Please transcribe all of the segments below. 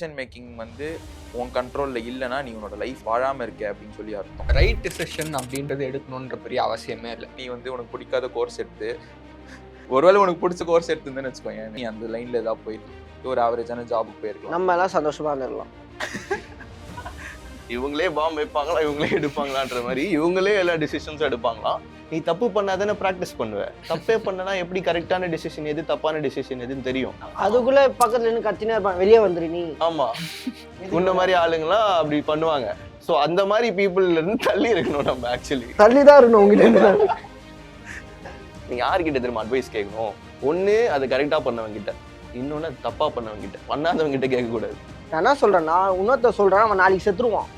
Decision making வந்து உன் கண்ட்ரோலில் இல்லைன்னா நீ உன்னோட லைஃப் வாழாமல் இருக்க அப்படின்னு சொல்லி அர்த்தம். ரைட் டிசிஷன் அப்படின்றது எடுக்கணுன்ற பெரிய அவசியமே இல்லை. நீ வந்து உனக்கு பிடிக்காத கோர்ஸ் எடுத்து ஒருவேளை உனக்கு பிடிச்ச கோர்ஸ் எடுத்துன்னு வச்சுக்கோங்க, நீ அந்த லைனில் ஏதாவது போயிட்டு ஒரு ஆவரேஜான ஜாபுக்கு போயிருக்கலாம். நம்ம எல்லாம் சந்தோஷமா இருந்துடலாம். இவங்களே பாம்பு வைப்பாங்களா, இவங்களே எடுப்பாங்களான்ற மாதிரி இவங்களே எல்லா டிசிஷன்ஸும் எடுப்பாங்களாம். நீ தப்பு பண்ணாதானே ப்ராக்டிஸ் பண்ணுவேன். தப்பே பண்ணனா எப்படி கரெக்டான டிசிஷன் எது தப்பான டிசிஷன் எதுன்னு தெரியும். அதுக்குள்ள பக்கத்துல இருந்து கத்தினே இருப்பான், வெளியே வந்துரு நீ. ஆமா, உன்ன மாதிரி ஆளுங்களாம் அப்படி பண்ணுவாங்க. ஸோ அந்த மாதிரி பீப்புள்ல இருந்து தள்ளி இருக்கணும் நம்ம. ஆக்சுவலி தள்ளிதான் இருக்கணும் உங்ககிட்ட. நீ யாருக்கிட்ட திரும்ப அட்வைஸ் கேட்கணும்? ஒன்று அது கரெக்டாக பண்ணவங்க கிட்ட, இன்னொன்று அது தப்பாக பண்ணவங்க கிட்ட, பண்ணாதவங்க கிட்ட கேட்கக்கூடாது. நான் என்ன சொல்றேன்னா, இன்னொருத்த சொல்றேன், அவன் நாளைக்கு செத்துருவான்,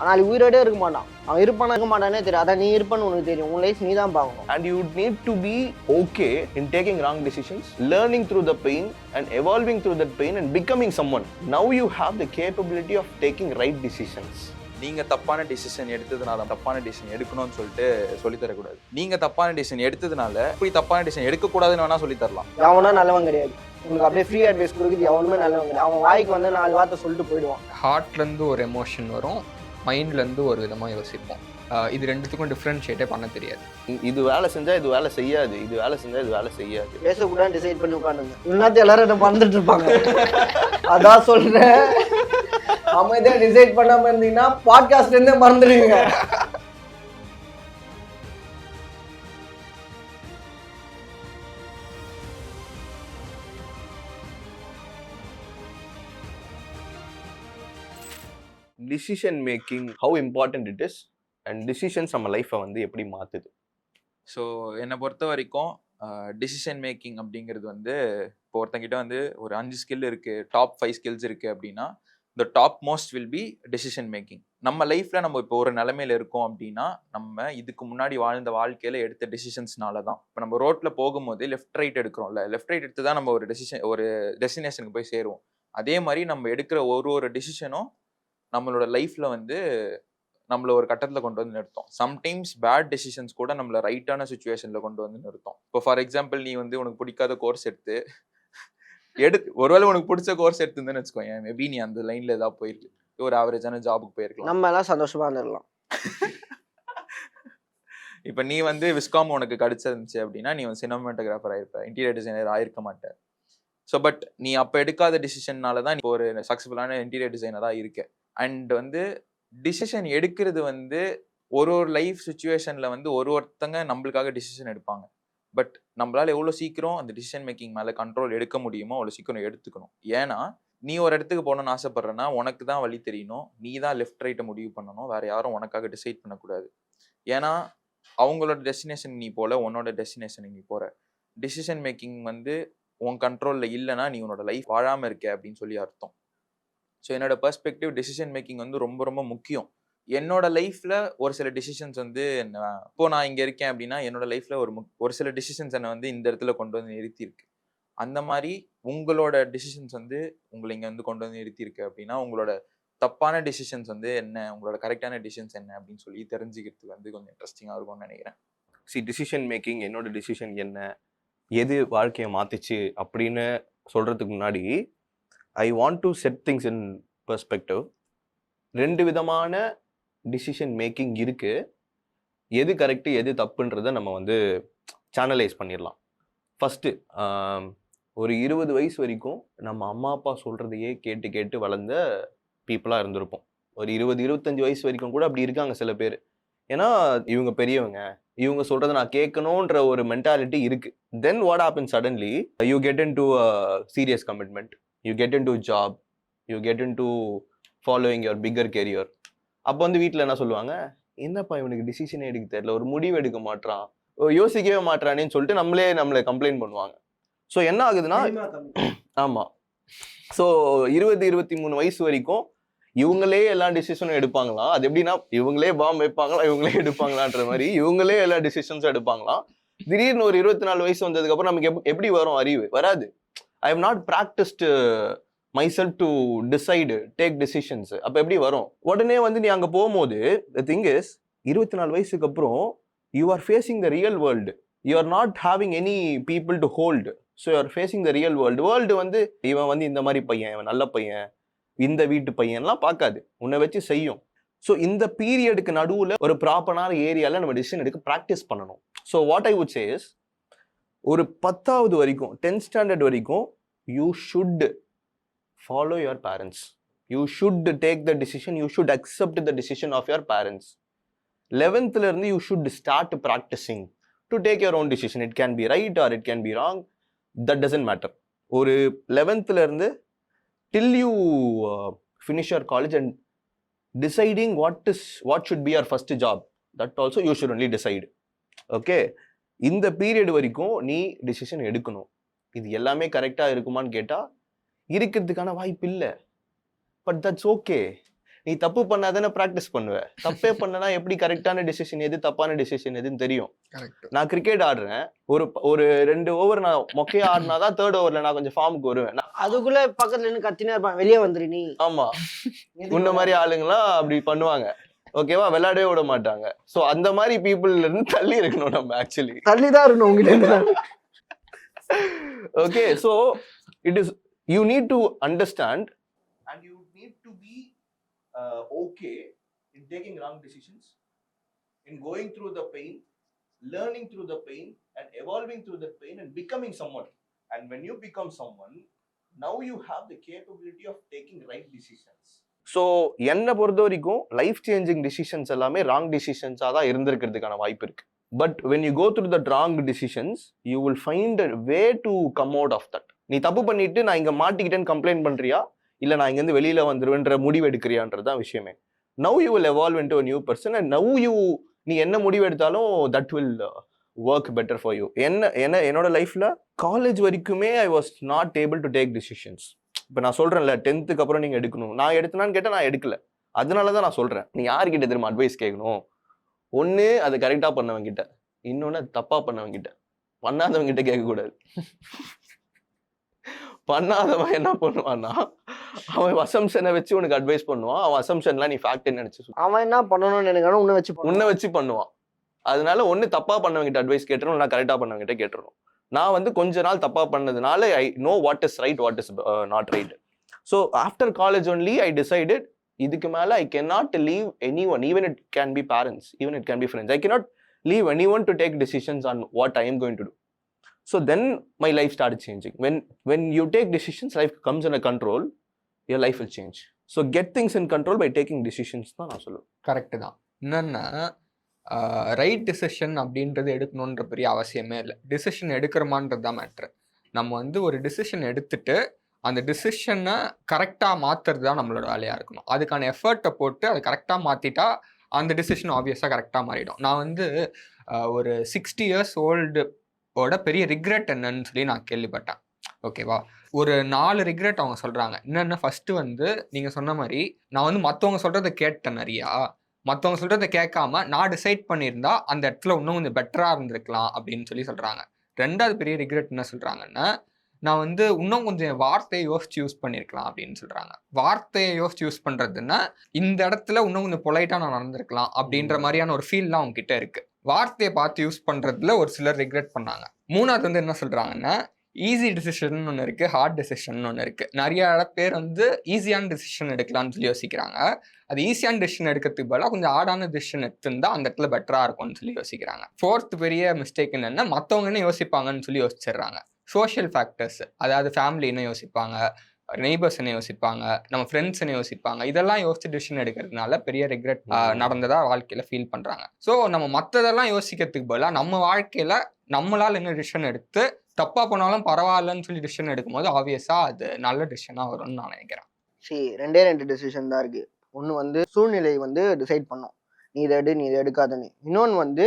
நாளைக்கு உயிரோடே இருக்க மாட்டான். அவன் இருப்பானா இருக்க மாட்டானே தெரியும். அதான் நீ இருப்பான்னு உனக்கு தெரியும். உன் லைஃப் நீ தான் பார்க்கணும். And you need to be okay in taking wrong decisions, learning through the pain and evolving through that pain and becoming someone. Now you have the capability of taking right decisions. நீங்க தப்பான decision எடுத்ததுனால தப்பான decision எடுக்கணும்னு சொல்லிட்டு சொல்லி தரக்கூடாது. நீங்க தப்பான டிசிஷன் எடுத்ததுனால இப்படி தப்பான டிசிஷன் எடுக்கக்கூடாதுன்னு வேணா சொல்லி தரலாம். எவனா நல்லவன் கிடையாது. உங்களுக்கு அப்படியே ஃப்ரீ அட்வைஸ் கொடுக்குது எவனுமே நல்லவன் கிடையாது. அவன் வாய்க்கு வந்து 4 வார்த்தை சொல்லிட்டு போயிடுவான். ஹார்ட்லேருந்து ஒரு எமோஷன் வரும், மைண்ட்லேருந்து ஒரு விதமாக யோசிப்போம். இது ரெண்டுத்துக்கும் டிஃப்ரென்ஷியேட்டே பண்ண தெரியாது. இது வேலை செஞ்சா இது வேலை செய்யாது, இது வேலை செஞ்சா இது வேலை செய்யாது. பேசக்கூடாது டிசைட் பண்ணி உட்காந்துங்க. இன்னும் எல்லாரும் என்ன மறந்துட்டு இருப்பாங்க. அதான் சொல்றேன், அமைதியா டிசைட் பண்ணாம இருந்தீங்கன்னா பாட்காஸ்ட்ல இருந்தே மறந்துடுவீங்க. Decision making how important it is and decisions நம்ம லைஃப்பை வந்து எப்படி மாற்றுது. ஸோ என்னை பொறுத்த வரைக்கும் டிசிஷன் மேக்கிங் அப்படிங்கிறது வந்து இப்போ ஒருத்தங்கிட்ட வந்து ஒரு 5 ஸ்கில் இருக்குது, டாப் 5 ஸ்கில்ஸ் இருக்குது அப்படின்னா the top most will be decision making. நம்ம லைஃப்பில் நம்ம இப்போ ஒரு நிலைமையில இருக்கோம் அப்படின்னா நம்ம இதுக்கு முன்னாடி வாழ்ந்த வாழ்க்கையில் எடுத்த டிசிஷன்ஸ்னால தான். இப்போ நம்ம ரோட்டில் போகும்போது லெஃப்ட் ரைட் எடுக்கிறோம்ல, லெஃப்ட் ரைட் எடுத்து தான் நம்ம ஒரு டெஸ்டினேஷனுக்கு போய் சேருவோம். அதே மாதிரி நம்ம எடுக்கிற ஒரு டிசிஷனும் நம்மளோட லைஃப்பில் வந்து நம்மள ஒரு கட்டத்தில் கொண்டு வந்து நிறுத்தும். சம்டைம்ஸ் பேட் டெசிஷன்ஸ் கூட நம்மளை ரைட்டான சுச்சுவேஷனில் கொண்டு வந்து நிறுத்தும். இப்போ ஃபார் எக்ஸாம்பிள் நீ வந்து உனக்கு பிடிக்காத கோர்ஸ் எடுத்து ஒருவேளை உனக்கு பிடிச்ச கோர்ஸ் எடுத்துன்னு வச்சுக்கோங்க, மேபி நீ அந்த லைனில் ஏதாவது போயிருக்கு, ஒரு ஆவரேஜான ஜாபுக்கு போயிருக்கலாம். நம்ம எல்லாம் சந்தோஷமா இருந்துடலாம். இப்போ நீ வந்து விஸ்காம் உனக்கு கிடைச்சிருந்துச்சு அப்படின்னா நீ வந்து சினிமாட்டோகிராஃபர் ஆயிருப்ப, இன்டீரியர் டிசைனர் ஆயிருக்க மாட்டேன். ஸோ பட் நீ அப்போ எடுக்காத டிசிஷன்னால தான் இப்போ ஒரு சக்ஸஸ்ஃபுல்லான இன்டீரியர் டிசைனராக இருக்க. அண்ட் வந்து டிசிஷன் எடுக்கிறது வந்து ஒரு லைஃப் சுச்சுவேஷனில் வந்து ஒருத்தங்க நம்மளுக்காக டிசிஷன் எடுப்பாங்க. பட் நம்மளால் எவ்வளோ சீக்கிரம் அந்த டிசிஷன் மேக்கிங் மேலே கண்ட்ரோல் எடுக்க முடியுமோ அவ்வளோ சீக்கிரம் எடுத்துக்கணும். ஏன்னா நீ ஒரு இடத்துக்கு போகணும்னு ஆசைப்பட்றேன்னா உனக்கு தான் வழி தெரியணும், நீ தான் லெஃப்ட் ரைட்டை முடிவு பண்ணணும், வேறு யாரும் உனக்காக டிசைட் பண்ணக்கூடாது. ஏன்னா அவங்களோட டெஸ்டினேஷன் நீ போல, உன்னோட டெஸ்டினேஷன் நீ போகிற. டிசிஷன் மேக்கிங் வந்து உன் கண்ட்ரோலில் இல்லைன்னா நீ உன்னோட லைஃப் வாழாமல் இருக்க அப்படின்னு சொல்லி அர்த்தம். ஸோ என்னோட பெர்ஸ்பெக்டிவ் டிசிஷன் மேக்கிங் வந்து ரொம்ப ரொம்ப முக்கியம். என்னோட லைஃப்பில் ஒரு சில டிசிஷன்ஸ் வந்து இப்போ நான் இங்கே இருக்கேன் அப்படின்னா என்னோட லைஃப்பில் ஒரு சில டிசிஷன்ஸ் என்னை வந்து இந்த இடத்துல கொண்டு வந்து நிறுத்தியிருக்கு. அந்த மாதிரி உங்களோட டிசிஷன்ஸ் வந்து உங்களை இங்கே வந்து கொண்டு வந்து நிறுத்தியிருக்கு அப்படின்னா உங்களோட தப்பான டிசிஷன்ஸ் வந்து என்ன, உங்களோட கரெக்டான டிசிஷன்ஸ் என்ன அப்படின்னு சொல்லி தெரிஞ்சுக்கிறதுக்கு வந்து கொஞ்சம் இன்ட்ரெஸ்டிங்காக இருக்கும்னு நினைக்கிறேன். டிசிஷன் மேக்கிங், என்னோட டிசிஷன் என்ன, எது வாழ்க்கையை மாற்றுச்சு அப்படின்னு சொல்கிறதுக்கு முன்னாடி I want to set things in perspective. 2 விதமான டிசிஷன் மேக்கிங் இருக்குது. எது கரெக்டு எது தப்புன்றதை நம்ம வந்து சேனலைஸ் பண்ணிடலாம். ஃபஸ்ட்டு, ஒரு 20 வயசு வரைக்கும் நம்ம அம்மா அப்பா சொல்கிறதையே கேட்டு கேட்டு வளர்ந்த பீப்புளாக இருந்திருப்போம். ஒரு 20-25 வயசு வரைக்கும் கூட அப்படி இருக்காங்க சில பேர். ஏன்னா இவங்க பெரியவங்க, இவங்க சொல்கிறத நான் கேட்கணுன்ற ஒரு மென்டாலிட்டி இருக்குது. Then what happen suddenly, you get into serious commitment, you get into job, you get into following your bigger career. அப்போ வந்து வீட்டில் என்ன சொல்லுவாங்க, என்னப்பா இவனுக்கு டிசிஷனே எடுக்க தெரியல, ஒரு முடிவு எடுக்க மாட்டான், யோசிக்கவே மாட்டானேன்னு சொல்லிட்டு நம்மளை கம்ப்ளைண்ட் பண்ணுவாங்க. ஸோ என்ன ஆகுதுன்னா, ஆமாம், ஸோ 20-23 வயசு வரைக்கும் இவங்களே எல்லா டிசிஷனும் எடுப்பாங்களாம். அது எப்படின்னா இவங்களே பாம்பு வைப்பாங்களா, இவங்களே எடுப்பாங்களான்ற மாதிரி இவங்களே எல்லா டிசிஷன்ஸும் எடுப்பாங்களாம். திடீர்னு ஒரு 24 வயசு வந்ததுக்கப்புறம் நமக்கு எப்படி வரும் அறிவு? வராது. I have not practiced myself to decide, take decisions. அப்போ எப்படி வரும்? உடனே வந்து நீ அங்கே போகும்போது the thing is 24 வயசுக்கு அப்புறம் you are facing the real world. You are not having any people to hold. So you're facing the real world வந்து இவன் வந்து இந்த மாதிரி பையன், இவன் நல்ல பையன், இந்த வீட்டு பையன்லாம் பார்க்காது, உன்னை வச்சு செய்யும். ஸோ இந்த பீரியடுக்கு நடுவில் ஒரு ப்ராப்பரான ஏரியாவில் நம்ம டிசிஷன் எடுக்க ப்ராக்டிஸ் பண்ணணும். So what I would say is, ஒரு 10th வரைக்கும் 10th ஸ்டாண்டர்ட் வரைக்கும் you should follow your parents. You should take the decision, you should accept the decision of your parents. 11th இருந்து you should start practicing to take your own decision. It can be right or it can be wrong, that doesn't matter. ஒரு 11th இருந்து till you finish your college and deciding what should be your first job, that also you should only decide. Okay, இந்த period வரைக்கும் நீ decision எடுக்கணும். இது எல்லாமே கரெக்டாக இருக்குமான்னு கேட்டால் இருக்கிறதுக்கான வாய்ப்பு இல்லை. But that's okay. நீ தப்பு பண்ணாதானே ப்ராக்டிஸ் பண்ணுவ. தப்பே பண்ணனா எப்படி கரெக்டான டிசிஷன் எது தப்பான டிசிஷன் எதுன்னு தெரியும். நான் கிரிக்கெட் ஆடுறேன், ஒரு 2 ஓவர் நான் மொக்கையா ஆடினாதான் 3rd ஓவர்ல நான் கொஞ்சம் ஃபார்முக்கு வருவேன். அதுக்குள்ள பக்கத்துல இருந்து கத்தினே இருப்பான், வெளியே வந்துரு நீ. ஆமா, உன்ன மாதிரி ஆளுங்களாம் அப்படி பண்ணுவாங்க. ஓகேவா, விளையாடவே விட மாட்டாங்க. ஸோ அந்த மாதிரி பீப்புள்ல இருந்து தள்ளி இருக்கணும் நம்ம. ஆக்சுவலி தள்ளிதான் இருக்கணும் உங்ககிட்ட. Okay, so it is you need to understand and you need to be okay in taking wrong decisions, in going through the pain, learning through the pain and evolving through the pain and becoming someone. And when you become someone, now you have the capability of taking right decisions. So என்ன பொறுத்த வரைக்கும் life changing decisions எல்லாமே wrong டிசிஷன்ஸாக தான் இருந்திருக்கிறதுக்கான வாய்ப்பு இருக்கு. But when you go through the wrong decisions, you will find a way to come out of that. நீ தப்பு பண்ணிட்டு நான் இங்க மாட்டிக்கிட்டேன்னு கம்ப்ளைண்ட் பண்றியா, இல்லை நான் இங்கேருந்து வெளியில் வந்துடுவேன்ற முடிவு எடுக்கிறியான்றது தான் விஷயமே. Now you will evolve into a new person and now நீ என்ன முடிவு எடுத்தாலும் that will work better for you. என்னோட லைஃப்பில் காலேஜ் வரைக்குமே ஐ was not able to take decisions. இப்போ நான் சொல்கிறேன்ல, 10th அப்புறம் நீங்கள் எடுக்கணும். நான் எடுத்தனான்னு கேட்டால் நான் எடுக்கல. அதனால தான் நான் சொல்கிறேன், நீ யார்கிட்ட திரும்ப அட்வைஸ் கேட்கணும். ஒன்று அது கரெக்டாக பண்ணவங்கிட்ட, இன்னொன்று அது தப்பாக பண்ணவங்கிட்ட. பண்ணாதவங்கிட்ட கேட்கக்கூடாது. பண்ணாதவன் என்ன பண்ணுவான்னா, அவன் அசம்ஷனை வச்சு உனக்கு அட்வைஸ் பண்ணுவான். அவன் அசம்ஷன்லாம் நீ ஃபேக்ட் நினைச்சு அவன் என்ன பண்ணணும்னு நினைக்கிறானோ உன்னை வச்சு பண்ணுவான். அதனால ஒன்று தப்பா பண்ணவங்கிட்ட அட்வைஸ் கேட்டுறணும், நான் கரெக்டாக பண்ணவங்கிட்ட கேட்டுறணும். நான் வந்து கொஞ்ச நாள் தப்பா பண்ணதுனால I know what is right, what is not right. So after college only I decided, இதுக்கு மேலே I can not leave any one, even it can be parents, even it can be friends. I can not leave any one to take decisions on what I am going to do. So then my life started changing. When you take decisions, life comes under control, your life will change. So get things in control by taking decisions தான் நான் சொல்லுவேன். Correct தான். என்னென்னா right decision அப்படின்றது எடுக்கணுன்ற பெரிய அவசியமே இல்லை. Decision எடுக்கிறோமான்றது தான் மேட்ரு. நம்ம வந்து ஒரு டிசிஷன் எடுத்துட்டு அந்த டிசிஷனை கரெக்டாக மாற்றுறது தான் நம்மளோட வேலையாக இருக்கணும். அதுக்கான எஃபர்ட்டை போட்டு அதை கரெக்டாக மாற்றிட்டா அந்த டிசிஷன் ஆப்வியஸாக கரெக்டாக மாறிடும். நான் வந்து ஒரு 60 years old பெரிய ரிக்ரெட் என்னன்னு சொல்லி நான் கேள்விப்பட்டேன். ஓகேவா, ஒரு 4 ரிக்ரெட் அவங்க சொல்கிறாங்க. என்னென்ன, ஃபஸ்ட்டு வந்து நீங்கள் சொன்ன மாதிரி நான் வந்து மற்றவங்க சொல்கிறத கேட்டேன் நிறையா. மற்றவங்க சொல்கிறத கேட்காம நான் டிசைட் பண்ணியிருந்தா அந்த இடத்துல இன்னும் கொஞ்சம் பெட்டராக இருந்திருக்கலாம் அப்படின்னு சொல்லி சொல்கிறாங்க. 2வது பெரிய ரிக்ரெட் என்ன சொல்கிறாங்கன்னா, நான் வந்து இன்னும் கொஞ்சம் வார்த்தையை யோசிச்சு யூஸ் பண்ணியிருக்கலாம் அப்படின்னு சொல்கிறாங்க. வார்த்தையை யோசிச்சு யூஸ் பண்ணுறதுன்னா இந்த இடத்துல இன்னும் கொஞ்சம் பொலைட்டாக நான் நடந்திருக்கலாம் அப்படின்ற மாதிரியான ஒரு ஃபீல்லாம் அவங்க கிட்ட இருக்குது. வார்த்தையை பார்த்து யூஸ் பண்ணுறதுல ஒரு சிலர் ரிக்ரெட் பண்ணாங்க. 3வது வந்து என்ன சொல்கிறாங்கன்னா, ஈஸி டிசிஷன் ஒன்று இருக்குது, ஹார்ட் டிசிஷன் ஒன்று இருக்குது. நிறைய பேர் வந்து ஈஸியான டிசிஷன் எடுக்கலாம்னு சொல்லி யோசிக்கிறாங்க. அது ஈஸியான டிசிஷன் எடுக்கிறதுக்கு பதிலாக கொஞ்சம் ஹார்டான டிசிஷன் எடுத்துருந்தா அந்த இடத்துல பெட்டராக இருக்கும்னு சொல்லி யோசிக்கிறாங்க. 4th பெரிய மிஸ்டேக் என்னென்னா, மற்றவங்க என்ன யோசிப்பாங்கன்னு சொல்லி யோசிச்சிடுறாங்க. சோஷியல் ஃபேக்டர்ஸ், அதாவது ஃபேமிலி என்ன யோசிப்பாங்க, நெய்பர்ஸ் என்ன யோசிப்பாங்க, நம்ம ஃப்ரெண்ட்ஸ் என்ன யோசிப்பாங்க, இதெல்லாம் யோசிச்சு டிசிஷன் எடுக்கிறதுனால பெரிய ரிக்ரெட் நடந்ததா வாழ்க்கையில ஃபீல் பண்றாங்க. ஸோ நம்ம மற்றதெல்லாம் யோசிக்கிறதுக்கு பதிலாக நம்ம வாழ்க்கையில நம்மளால் என்ன டிசிஷன் எடுத்து தப்பா போனாலும் பரவாயில்லன்னு சொல்லி டிசிஷன் எடுக்கும்போது ஆப்வியஸா அது நல்ல டிசிஷனா வரும்னு நான் நினைக்கிறேன். சரி, 2 டிசிஷன் தான் இருக்கு. ஒன்று வந்து சூழ்நிலை வந்து டிசைட் பண்ணும், நீ இதை எடு, நீ இதை எடுக்காதுன்னு. இன்னொன்று வந்து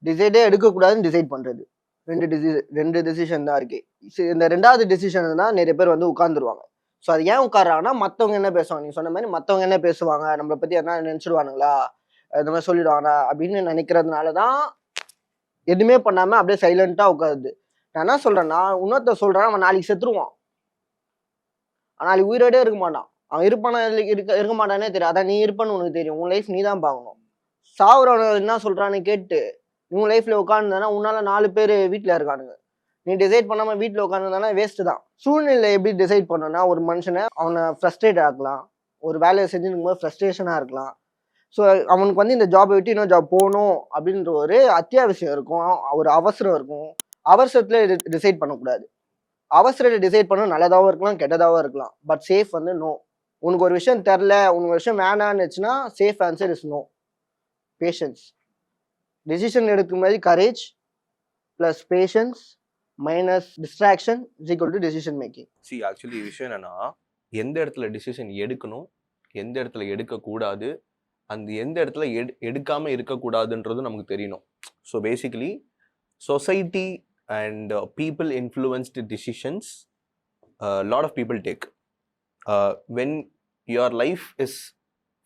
டிசைடே எடுக்கக்கூடாதுன்னு டிசைட் பண்றது. 2 டிசிஷன் தான் இருக்கு. இந்த 2வது டிசிஷன் தான் நிறைய பேர் வந்து உட்காந்துருவாங்க. ஸோ அது ஏன் உட்காராங்கன்னா, மற்றவங்க என்ன பேசுவாங்க, நீ சொன்ன மாதிரி மற்றவங்க என்ன பேசுவாங்க, நம்மளை பத்தி என்ன நினைச்சிடுவானுங்களா, இந்த மாதிரி சொல்லிடுவாங்க அப்படின்னு நினைக்கிறதுனால தான் எதுவுமே பண்ணாம அப்படியே சைலண்டா உட்காருது. நான் என்ன சொல்றேன்னா, இன்னொருத்த சொல்றேன், அவன் நாளைக்கு செத்துருவான், நாளைக்கு உயிரோடே இருக்க மாட்டான். அவன் இருப்பானா இருக்க மாட்டானே தெரியும். அதான் நீ இருப்பான்னு உனக்கு தெரியும். உன் லைஃப் நீ தான் பார்க்கணும். சாவுறவன் என்ன சொல்றான்னு கேட்டு உன் லைஃப்ல உட்காந்துனா உன்னால 4 பேர் வீட்டுல இருக்கானுங்க. நீ டிசைட் பண்ணாம வீட்டில் உட்காந்துருந்தானா வேஸ்ட் தான். சூழ்நிலை எப்படி டிசைட் பண்ணனா ஒரு மனுஷனை அவனை ஃப்ரஸ்ட்ரேட் ஆக்கலாம், ஒரு வேலையை செஞ்சுருக்கும் போது ஃப்ரஸ்ட்ரேஷனாக இருக்கலாம். ஸோ அவனுக்கு வந்து இந்த ஜாபை விட்டு இன்னொரு ஜாப் போகணும் அப்படின்ற ஒரு அத்தியாவசியம் இருக்கும், ஒரு அவசரம் இருக்கும். அவசரத்தில் டிசைட் பண்ணக்கூடாது. அவசரத்தை டிசைட் பண்ண நல்லதாகவும் இருக்கலாம், கெட்டதாகவும் இருக்கலாம். பட் சேஃப் வந்து நோ. உனக்கு ஒரு விஷயம் தெரில, உனக்கு ஒரு விஷயம் வேணான்னுச்சுன்னா safe answer is no. Patience. Decision எடுக்கும் போது courage plus patience minus distraction is equal to decision making. Actually விஷயம் என்னன்னா, எந்த இடத்துல டிசிஷன் எடுக்கணும், எந்த இடத்துல எடுக்கக்கூடாது, அந்த எந்த இடத்துல எடுக்காம இருக்கக்கூடாதுன்றது நமக்கு தெரியணும். So basically society and people influenced decisions lot of people take. When your life is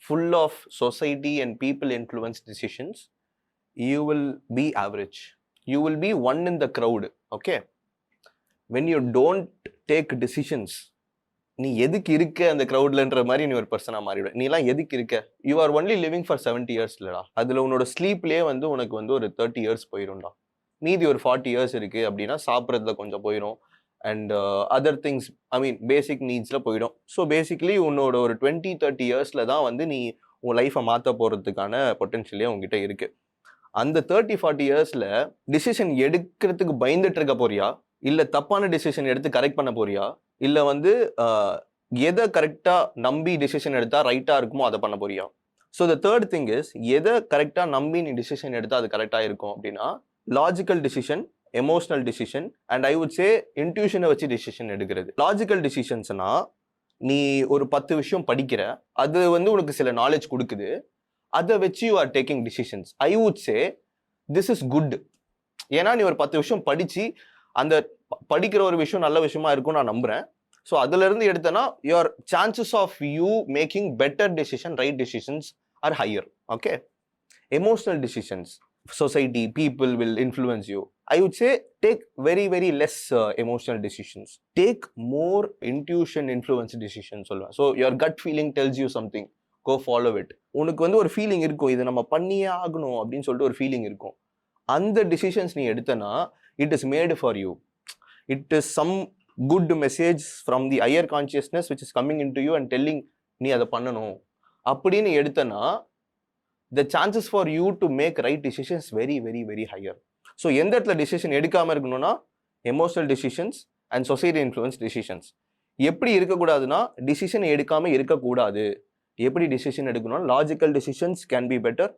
full of society and people influenced decisions, you will be average, you will be one in the crowd. Okay, when you don't take decisions, நீ எதுக்கு இருக்க அந்த க்ரௌட்லன்ற மாதிரி நீ ஒரு பர்சனாக மாறிவிட. நீலாம் எதுக்கு இருக்க? You are only living for 70 years இல்லடா. அதில் உன்னோட ஸ்லீப்லேயே வந்து உனக்கு வந்து ஒரு 30 years போயிடும்டா. மீதி ஒரு 40 years இருக்கு அப்படின்னா சாப்பிட்றதுல கொஞ்சம் போயிடும், அண்ட் அதர் திங்ஸ், ஐ மீன் பேசிக் நீட்ஸில் போயிடும். ஸோ பேசிக்லி உன்னோட ஒரு 20-30 yearsல தான் வந்து நீ உன் லைஃப்பை மாற்ற போகிறதுக்கான பொட்டென்ஷியலே உங்ககிட்ட இருக்கு. அந்த 30-40 yearsல டிசிஷன் எடுக்கிறதுக்கு பயந்துட்டு இருக்க போறியா, இல்லை தப்பான டிசிஷன் எடுத்து கரெக்ட் பண்ண போறியா, இல்லை வந்து எதை கரெக்டாக நம்பி டிசிஷன் எடுத்தா ரைட்டாக இருக்குமோ அதை பண்ண போறியா? So the third thing is, எதை கரெக்டாக நம்பி நீ டிசிஷன் எடுத்தால் அது கரெக்டாக இருக்கும் அப்படின்னா, logical decision, emotional decision, and I would say இன்ட்யூஷனை வச்சு டிசிஷன் எடுக்கிறது. லாஜிக்கல் டிசிஷன்ஸ்னா, நீ ஒரு 10 விஷயம் படிக்கிற, அது வந்து உனக்கு சில நாலேஜ் கொடுக்குது, அதை வச்சு you are taking decisions. I would say this is good. ஏன்னா நீ ஒரு 10 விஷயம் படிச்சு அந்த படிக்கிற ஒரு விஷயம் நல்ல விஷயமா இருக்கும் நான் நம்புறேன். ஸோ அதுல இருந்து எடுத்தனா your chances of you making better decision, right decisions are higher. Okay, emotional decisions, society, people will influence you. I would say take very, very less emotional decisions. Take more intuition influenced decisions. So your gut feeling tells you something, go follow it. உனக்கு வந்து ஒரு feeling இருக்கும், இது நம்ம பண்ணியே ஆகணும் அப்படின்னு சொல்லிட்டு ஒரு ஃபீலிங் இருக்கும். அந்த டிசிஷன்ஸ் நீ எடுத்தனா it is made for you. It is some good message from the higher consciousness which is coming into you and telling நீ அதை பண்ணணும் அப்படின்னு எடுத்தனா the chances for you to make right decisions very, very, very higher. So எந்த இடத்துல decision எடுக்காம இருக்கணும்னா emotional decisions and society influence decisions. எப்படி இருக்கக்கூடாதுன்னா டிசிஷன் எடுக்காம இருக்கக்கூடாது. எப்படி டிசிஷன் எடுக்கணும்னா logical decisions can be better,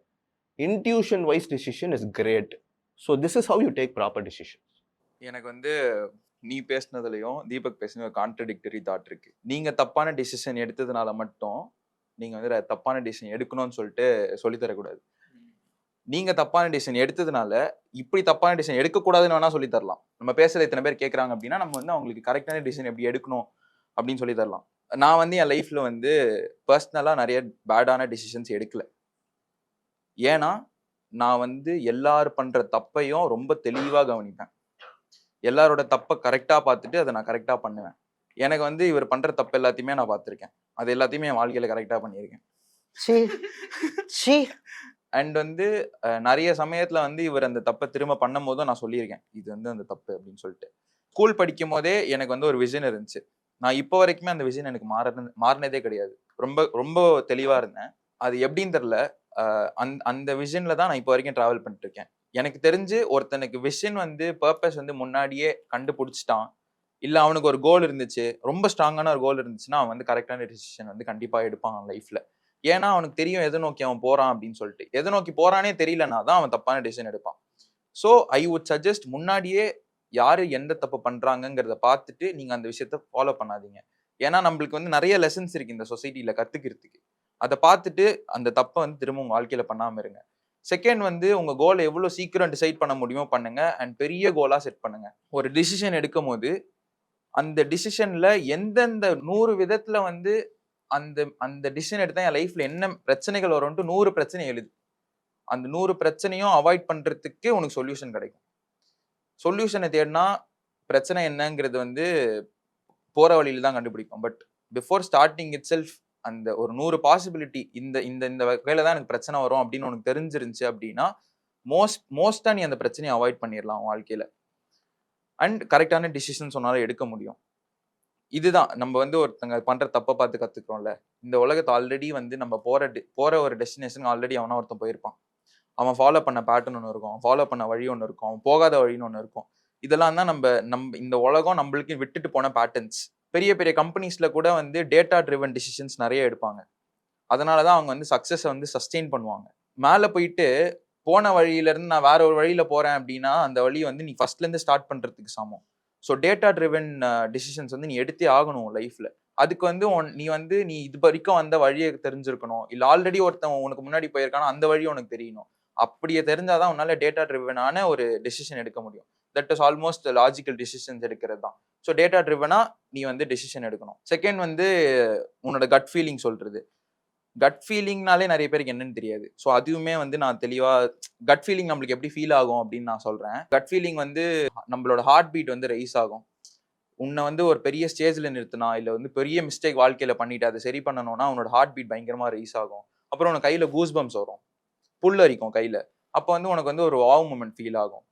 intuition wise decision is great. So this is how you take proper decision. எனக்கு வந்து நீ பேசினதுலையும் தீபக் பேசின கான்ட்ரடிக்டரி தாட் இருக்கு. நீங்க தப்பான டிசிஷன் எடுத்ததுனால மட்டும் நீங்க வந்து தப்பான டிசிஷன் எடுக்கணும்னு சொல்லிட்டு சொல்லித்தரக்கூடாது. நீங்க தப்பான டிசிஷன் எடுத்ததுனால இப்படி தப்பான டிசிஷன் எடுக்கக்கூடாதுன்னு வேணா சொல்லி தரலாம். நம்ம பேசுறது எத்தனை பேர் கேட்கறாங்க அப்படின்னா நம்ம வந்து அவங்களுக்கு கரெக்டான டிசிஷன் எப்படி எடுக்கணும் அப்படின்னு சொல்லி தரலாம். நான் வந்து என் லைஃப்ல வந்து பர்சனலா நிறைய பேடான டிசிஷன்ஸ் எடுக்கல. ஏன்னா நான் வந்து எல்லாரும் பண்ற தப்பையும் ரொம்ப தெளிவா கவனிப்பேன். எல்லாரோட தப்பை கரெக்டா பார்த்துட்டு அதை நான் கரெக்டா பண்ணுவேன். எனக்கு வந்து இவர் பண்ற தப்பு எல்லாத்தையுமே நான் பார்த்துருக்கேன், அது எல்லாத்தையுமே என் வாழ்க்கையில கரெக்டா பண்ணியிருக்கேன். அண்ட் வந்து நிறைய சமயத்துல வந்து இவர் அந்த தப்பை திரும்ப பண்ணும் போதும் நான் சொல்லியிருக்கேன் இது வந்து அந்த தப்பு அப்படின்னு சொல்லிட்டு. ஸ்கூல் படிக்கும் போதே எனக்கு வந்து ஒரு விஷன் இருந்துச்சு. நான் இப்போ வரைக்குமே அந்த விஷன் எனக்கு மாறினதே கிடையாது. ரொம்ப ரொம்ப தெளிவா இருந்தேன். அது எப்படின்னு தெரியல, அந்த விஷன்ல தான் நான் இப்போ வரைக்கும் டிராவல் பண்ணிட்டு இருக்கேன். எனக்கு தெரிஞ்சு ஒருத்தனுக்கு விஷன் வந்து பர்பஸ் வந்து முன்னாடியே கண்டுபிடிச்சிட்டான், இல்லை அவனுக்கு ஒரு கோல் இருந்துச்சு, ரொம்ப ஸ்ட்ராங்கான ஒரு கோல் இருந்துச்சுன்னா அவன் வந்து கரெக்டான டிசிஷன் வந்து கண்டிப்பாக எடுப்பான் லைஃப்ல. ஏன்னா அவனுக்கு தெரியும் எதை நோக்கி அவன் போறான் அப்படின்னு சொல்லிட்டு. எதை நோக்கி போறானே தெரியலனா தான் அவன் தப்பான டிசிஷன் எடுப்பான். ஸோ ஐ வுட் சஜஸ்ட் முன்னாடியே யாரு எந்த தப்பு பண்றாங்கிறத பார்த்துட்டு நீங்க அந்த விஷயத்த ஃபாலோ பண்ணாதீங்க. ஏன்னா நம்மளுக்கு வந்து நிறைய லெசன்ஸ் இருக்கு இந்த சொசைட்டில கத்துக்கிறதுக்கு. அதை பார்த்துட்டு அந்த தப்பை வந்து திரும்ப உங்க வாழ்க்கையில பண்ணாம இருங்க. செகண்ட் வந்து உங்க கோலை எவ்வளவு சீக்கிரம் டிசைட் பண்ண முடியுமோ பண்ணுங்க, அண்ட் பெரிய கோலா செட் பண்ணுங்க. ஒரு டிசிஷன் எடுக்கும் போது அந்த டிசிஷன்ல எந்தெந்த 100 விதத்துல வந்து அந்த அந்த டிசிஷன் எடுத்தா என் லைஃப்ல என்ன பிரச்சனைகள் வரும்ட்டு 100 பிரச்சனை எழுது. அந்த 100 பிரச்சனையும் அவாய்ட் பண்றதுக்கு உனக்கு சொல்யூஷன் கிடைக்கும். சொல்யூஷனை தேடினா பிரச்சனை என்னங்கிறது வந்து போற வழியில தான் கண்டுபிடிப்போம். But before starting it self அந்த ஒரு 100 பாசிபிலிட்டி இந்த இந்த இந்த வகையில தான் எனக்கு பிரச்சனை வரும் அப்படின்னு உனக்கு தெரிஞ்சிருந்துச்சு அப்படின்னா மோஸ்டா நீ அந்த பிரச்சனையை அவாய்ட் பண்ணிடலாம் வாழ்க்கையில. அண்ட் கரெக்டான டிசிஷன்ஸ் உன்னால எடுக்க முடியும். இதுதான் நம்ம வந்து ஒருத்தங்க பண்ற தப்பை பார்த்து கத்துக்கிறோம்ல. இந்த உலகத்தை ஆல்ரெடி வந்து நம்ம போற ஒரு டெஸ்டினேஷன் ஆல்ரெடி அவனா ஒருத்தன் போயிருப்பான். அவன் ஃபாலோ பண்ண பேட்டர்ன் ஒன்று இருக்கும், ஃபாலோ பண்ண வழி ஒன்று இருக்கும், அவன் போகாத வழின்னு ஒன்று இருக்கும். இதெல்லாம் தான் நம்ம இந்த உலகம் நம்மளுக்கு விட்டுட்டு போன பேட்டர்ன்ஸ். பெரிய பெரிய கம்பெனிஸ்ல கூட வந்து டேட்டா ட்ரிவன் டிசிஷன்ஸ் நிறைய எடுப்பாங்க. அதனால தான் அவங்க வந்து சக்ஸஸை வந்து சஸ்டெயின் பண்ணுவாங்க. மேலே போயிட்டு போன வழியிலேருந்து நான் வேற ஒரு வழியில் போகிறேன் அப்படின்னா அந்த வழி வந்து நீ ஃபர்ஸ்ட்லேருந்து ஸ்டார்ட் பண்ணுறதுக்கு சமம். ஸோ டேட்டா ட்ரிவன் டிசிஷன்ஸ் வந்து நீ எடுத்தே ஆகணும் லைஃப்பில். அதுக்கு வந்து நீ இது வரைக்கும் அந்த வழியை தெரிஞ்சிருக்கணும். இல்லை ஆல்ரெடி ஒருத்தன் உனக்கு முன்னாடி போயிருக்கானா அந்த வழி உனக்கு தெரியணும். அப்படியே தெரிஞ்சாதான் உன்னால டேட்டா ட்ரிவனான ஒரு டெசிஷன் எடுக்க முடியும். That is almost logical decisions எடுக்கிறது தான். ஸோ டேட்டா ட்ரிவனா நீ வந்து டெசிஷன் எடுக்கணும். செகண்ட் வந்து உன்னோட கட் ஃபீலிங் சொல்றது. கட் ஃபீலிங்னாலே நிறைய பேருக்கு என்னன்னு தெரியாது. ஸோ அதுவுமே வந்து நான் தெளிவாக கட் ஃபீலிங் நம்மளுக்கு எப்படி ஃபீல் ஆகும் அப்படின்னு நான் சொல்கிறேன். கட் ஃபீலிங் வந்து நம்மளோட ஹார்ட் பீட் வந்து ரைஸ் ஆகும். உன்னை வந்து ஒரு பெரிய ஸ்டேஜில் நிறுத்தினா இல்லை வந்து பெரிய மிஸ்டேக் வாழ்க்கையில் பண்ணிட்டு அதை சரி பண்ணணும்னா உன்னோட ஹார்ட் பீட் பயங்கரமாக ரைஸ் ஆகும். அப்புறம் உனக்கு கையில் கூஸ் பம்ப்ஸ் வரும், புல் அரிக்கும் கையில். அப்போ வந்து உனக்கு வந்து ஒரு வாவ் மூமெண்ட் ஃபீல் ஆகும்.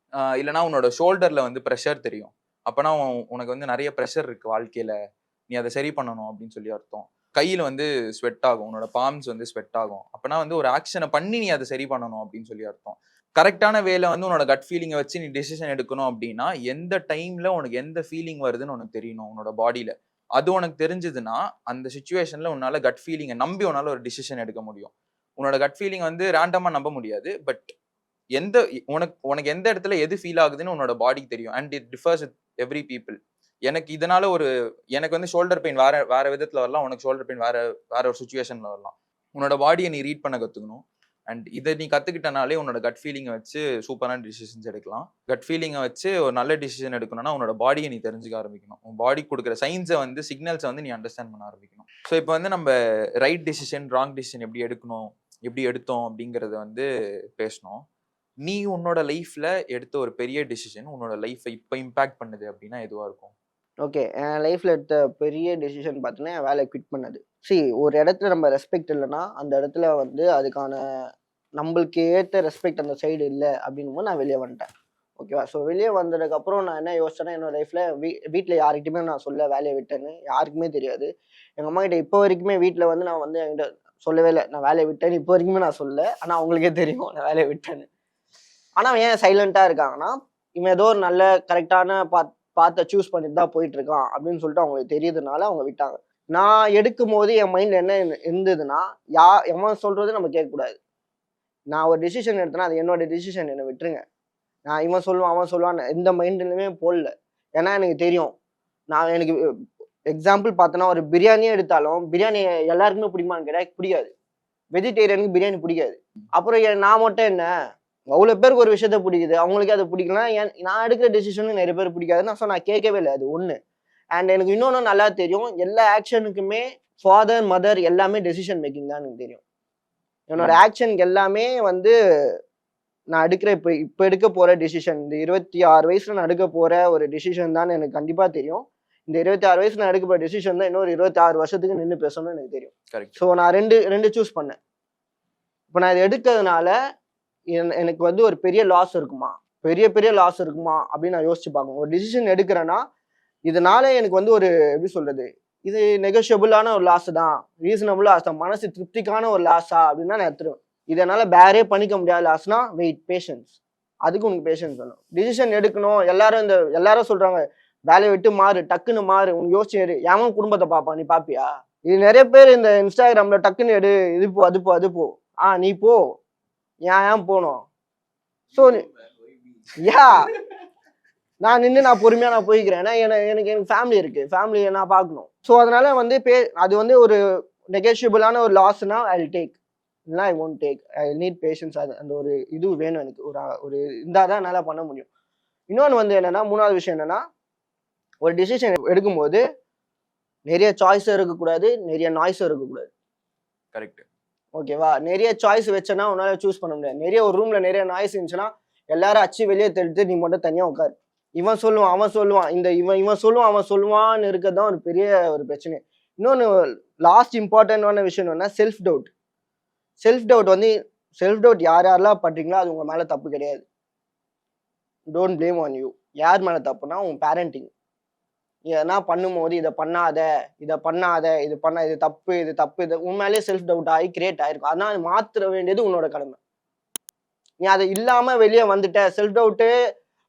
இல்லைனா உன்னோட ஷோல்டரில் வந்து ப்ரெஷர் தெரியும். அப்போனா உனக்கு வந்து நிறைய ப்ரெஷர் இருக்குது வாழ்க்கையில், நீ அதை சரி பண்ணணும் அப்படின்னு சொல்லி அர்த்தம். கையில் வந்து ஸ்வெட் ஆகும், உன்னோட பாம்ஸ் வந்து ஸ்வெட் ஆகும். அப்போனா வந்து ஒரு ஆக்ஷனை பண்ணி நீ அதை சரி பண்ணணும் அப்படின்னு சொல்லி அர்த்தம். கரெக்டான வேலை வந்து உன்னோட கட் ஃபீலிங்கை வச்சு நீ டெசிஷன் எடுக்கணும் அப்படின்னா எந்த டைமில் உனக்கு எந்த ஃபீலிங் வருதுன்னு உனக்கு தெரியணும் உன்னோட பாடியில். அது உனக்கு தெரிஞ்சதுன்னா அந்த சுச்சுவேஷனில் உன்னால் கட் ஃபீலிங்கை நம்பி உன்னால் ஒரு டிசிஷன் எடுக்க முடியும். உன்னோட கட் ஃபீலிங் வந்து ரேண்டமாக நம்ப முடியாது. பட் உனக்கு எந்த இடத்துல எது ஃபீல் ஆகுதுன்னு உன்னோட பாடிக்கு தெரியும். And it differs with every people. எனக்கு வந்து ஷோல்டர் பெயின் வேற விதத்தில் வரலாம், உனக்கு ஷோல்டர் பெயின் வேற ஒரு சுச்சுவேஷனில் வரலாம். உன்னோட பாடியை நீ ரீட் பண்ண கற்றுக்கணும். அண்ட் இதை நீ கற்றுக்கிட்டனாலே உன்னோட கட் ஃபீலிங்கை வச்சு சூப்பரான டிசிஷன்ஸ் எடுக்கலாம். கட் ஃபீலிங்கை வச்சு ஒரு நல்ல டிசிஷன் எடுக்கணும்னா உன்னோட பாடியை நீ தெரிஞ்சுக்க ஆரம்பிக்கணும். உன் பாடி கொடுக்குற சைன்ஸை வந்து சிக்னல்ஸை வந்து நீ அண்டர்ஸ்டாண்ட் பண்ண ஆரம்பிக்கணும். ஸோ இப்போ வந்து நம்ம ரைட் டிசிஷன் ராங் டிசிஷன் எப்படி எடுக்கணும், எப்படி எடுத்தோம் அப்படிங்கிறத வந்து பேசணும். நீ உன்னோட லைஃப்பில் எடுத்த ஒரு பெரிய டிசிஷன் உன்னோட லைஃப்பை இப்போ இம்பேக்ட் பண்ணுது அப்படின்னா எதுவாக இருக்கும்? ஓகே, என் லைஃப்பில் எடுத்த பெரிய டெசிஷன் பார்த்தீங்கன்னா என் வேலையை குவிட் பண்ணது. ஒரு இடத்துல நம்ம ரெஸ்பெக்ட் இல்லைன்னா அந்த இடத்துல வந்து அதுக்கான நம்மளுக்கு ஏற்ற ரெஸ்பெக்ட் அந்த சைடு இல்லை அப்படின்னும் நான் வெளியே வந்துட்டேன். ஓகேவா? ஸோ வெளியே வந்ததுக்கப்புறம் நான் என்ன யோசிச்சேன்னா என்னோட லைஃப்பில் வீட்டில் யார்கிட்டையுமே நான் வேலையை விட்டேன்னு யாருக்குமே தெரியாது. எங்கள் அம்மா கிட்ட இப்போ வரைக்குமே வீட்டில் வந்து நான் வந்து என்கிட்ட சொல்லவே இல்லை நான் வேலையை விட்டேன்னு. இப்போ வரைக்குமே நான் சொல்லலை, ஆனால் அவங்களுக்கே தெரியும் நான் வேலையை விட்டேன்னு. ஆனால் ஏன் சைலண்ட்டாக இருக்காங்கன்னா இவன் ஏதோ ஒரு நல்ல கரெக்டான பார்த்த சூஸ் பண்ணிட்டு தான் போயிட்டு இருக்கான் அப்படின்னு சொல்லிட்டு அவங்களுக்கு தெரியுதுனால அவங்க விட்டாங்க. நான் எடுக்கும் போது என் மைண்ட் என்ன இருந்ததுன்னா எவன் சொல்றது நம்ம கேட்கக்கூடாது. நான் ஒரு டிசிஷன் எடுத்தேன்னா அது என்னோட டிசிஷன், என்னை விட்டுருங்க. நான் இவன் சொல்லுவான் அவன் சொல்லுவான் எந்த மைண்ட்லையுமே போடல. ஏன்னா எனக்கு தெரியும். எனக்கு எக்ஸாம்பிள் பார்த்தோன்னா ஒரு பிரியாணியே எடுத்தாலும் பிரியாணி எல்லாருக்குமே பிடிக்குமான்னு கேட்டால் பிடிக்காது. வெஜிடேரியனுக்கு பிரியாணி பிடிக்காது. அப்புறம் நான் மட்டும் என்ன, அவ்வளோ பேருக்கு ஒரு விஷயத்த பிடிக்குது, அவங்களுக்கு அது பிடிக்கலாம். நான் எடுக்கிற டெசிஷனும் நிறைய பேர் பிடிக்காதுன்னா நான் கேட்கவே இல்லை. அது ஒன்று. அண்ட் எனக்கு இன்னொன்று நல்லா தெரியும், எல்லா ஆக்ஷனுக்குமே ஃபாதர் மதர் எல்லாமே டெசிஷன் மேக்கிங் தான் எனக்கு தெரியும். என்னோட ஆக்ஷனுக்கு எல்லாமே வந்து நான் எடுக்கிற இப்போ எடுக்க போகிற டெசிஷன், இந்த 26 வயசுல நான் எடுக்க போகிற ஒரு டெசிஷன் தான் எனக்கு கண்டிப்பாக தெரியும். இந்த 26 வயசுல நான் எடுக்க போகிற டெசிஷன் தான் இன்னொரு 26 வருஷத்துக்கு நின்று பேசணும்னு எனக்கு தெரியும். ஸோ நான் ரெண்டு சூஸ் பண்ணேன். இப்போ நான் இதை எடுக்கிறதுனால எனக்கு வந்து ஒரு பெரிய லாஸ் இருக்குமா, பெரிய லாஸ் இருக்குமா அப்படின்னு நான் யோசிச்சு பார்க்கணும். ஒரு டிசிஷன் எடுக்கிறேன்னா இதனால எனக்கு வந்து ஒரு எப்படி சொல்றது, இது நெகோஷியபிளான ஒரு லாஸ் தான், ரீசனபிள் லாஸ் தான், மனசு திருப்திக்கான ஒரு லாஸா அப்படின்னா நான் எடுத்துருவேன். இதனால பேரே பண்ணிக்க முடியாத லாஸ்னா வெயிட், பேஷன்ஸ். அதுக்கு உனக்கு பேஷன்ஸ் வேணும். டிசிஷன் எடுக்கணும். எல்லாரும் சொல்றாங்க வேலையை விட்டு மாறு, டக்குன்னு மாறு, உனக்கு யோசிச்சு எடு. ஏன் குடும்பத்தை பார்ப்பான், நீ பாப்பியா? இது நிறைய பேர் இந்த இன்ஸ்டாகிராம்ல டக்குன்னு எடு, இது போ அது போ நீ போ, ஏன் போனோம்? ஸோ நான் நின்று நான் பொறுமையாக நான் போய்க்கிறேன். ஏன்னா எனக்கு ஃபேமிலி இருக்கு, ஃபேமிலியை நான் பார்க்கணும். ஸோ அதனால வந்து அது வந்து ஒரு நெகோஷியபிளான ஒரு லாஸ்னா ஐ வில் டேக், இல்லைனா I won't take. I need patience. அந்த ஒரு இது வேணும் எனக்கு. ஒரு இருந்தால் தான் என்னால் பண்ண முடியும். இன்னொன்று வந்து என்னன்னா, மூணாவது விஷயம் என்னன்னா, ஒரு டிசிஷன் எடுக்கும்போது நிறைய சாய்ஸும் இருக்கக்கூடாது, நிறைய நாய்ஸும் இருக்கக்கூடாது. கரெக்ட். ஓகேவா? நிறைய சாய்ஸ் வச்சேன்னா உன்னால சூஸ் பண்ண முடியாது. நிறைய ஒரு ரூம்ல நிறைய நாய்ஸ் இருந்துச்சுன்னா எல்லாரும் அச்சு வெளியே தெரிஞ்சு நீ மட்டும் தனியா உட்காரு. இவன் சொல்லுவான் அவன் சொல்லுவான், இவன் சொல்லுவான் அவன் சொல்லுவான்னு இருக்கிறதுதான் ஒரு பெரிய ஒரு பிரச்சனை. இன்னொன்று லாஸ்ட் இம்பார்ட்டன்டான விஷயம் என்னன்னா செல்ஃப் டவுட். செல்ஃப் டவுட் யாரெல்லாம் பண்றீங்களோ அது உங்க மேல தப்பு கிடையாது. Don't blame on you. யார் மேலே தப்புனா உன் பேரண்டிங். எதனா பண்ணும்போது இதை பண்ணாத, இது பண்ண, இது தப்பு, இது உண்மையிலேயே செல்ஃப் டவுட் ஆகி கிரியேட் ஆயிருக்கும். அதனால மாற்ற வேண்டியது உன்னோட கடமை. நீ அதை இல்லாம வெளியே வந்துட்ட, செல்ஃப் டவுட்டு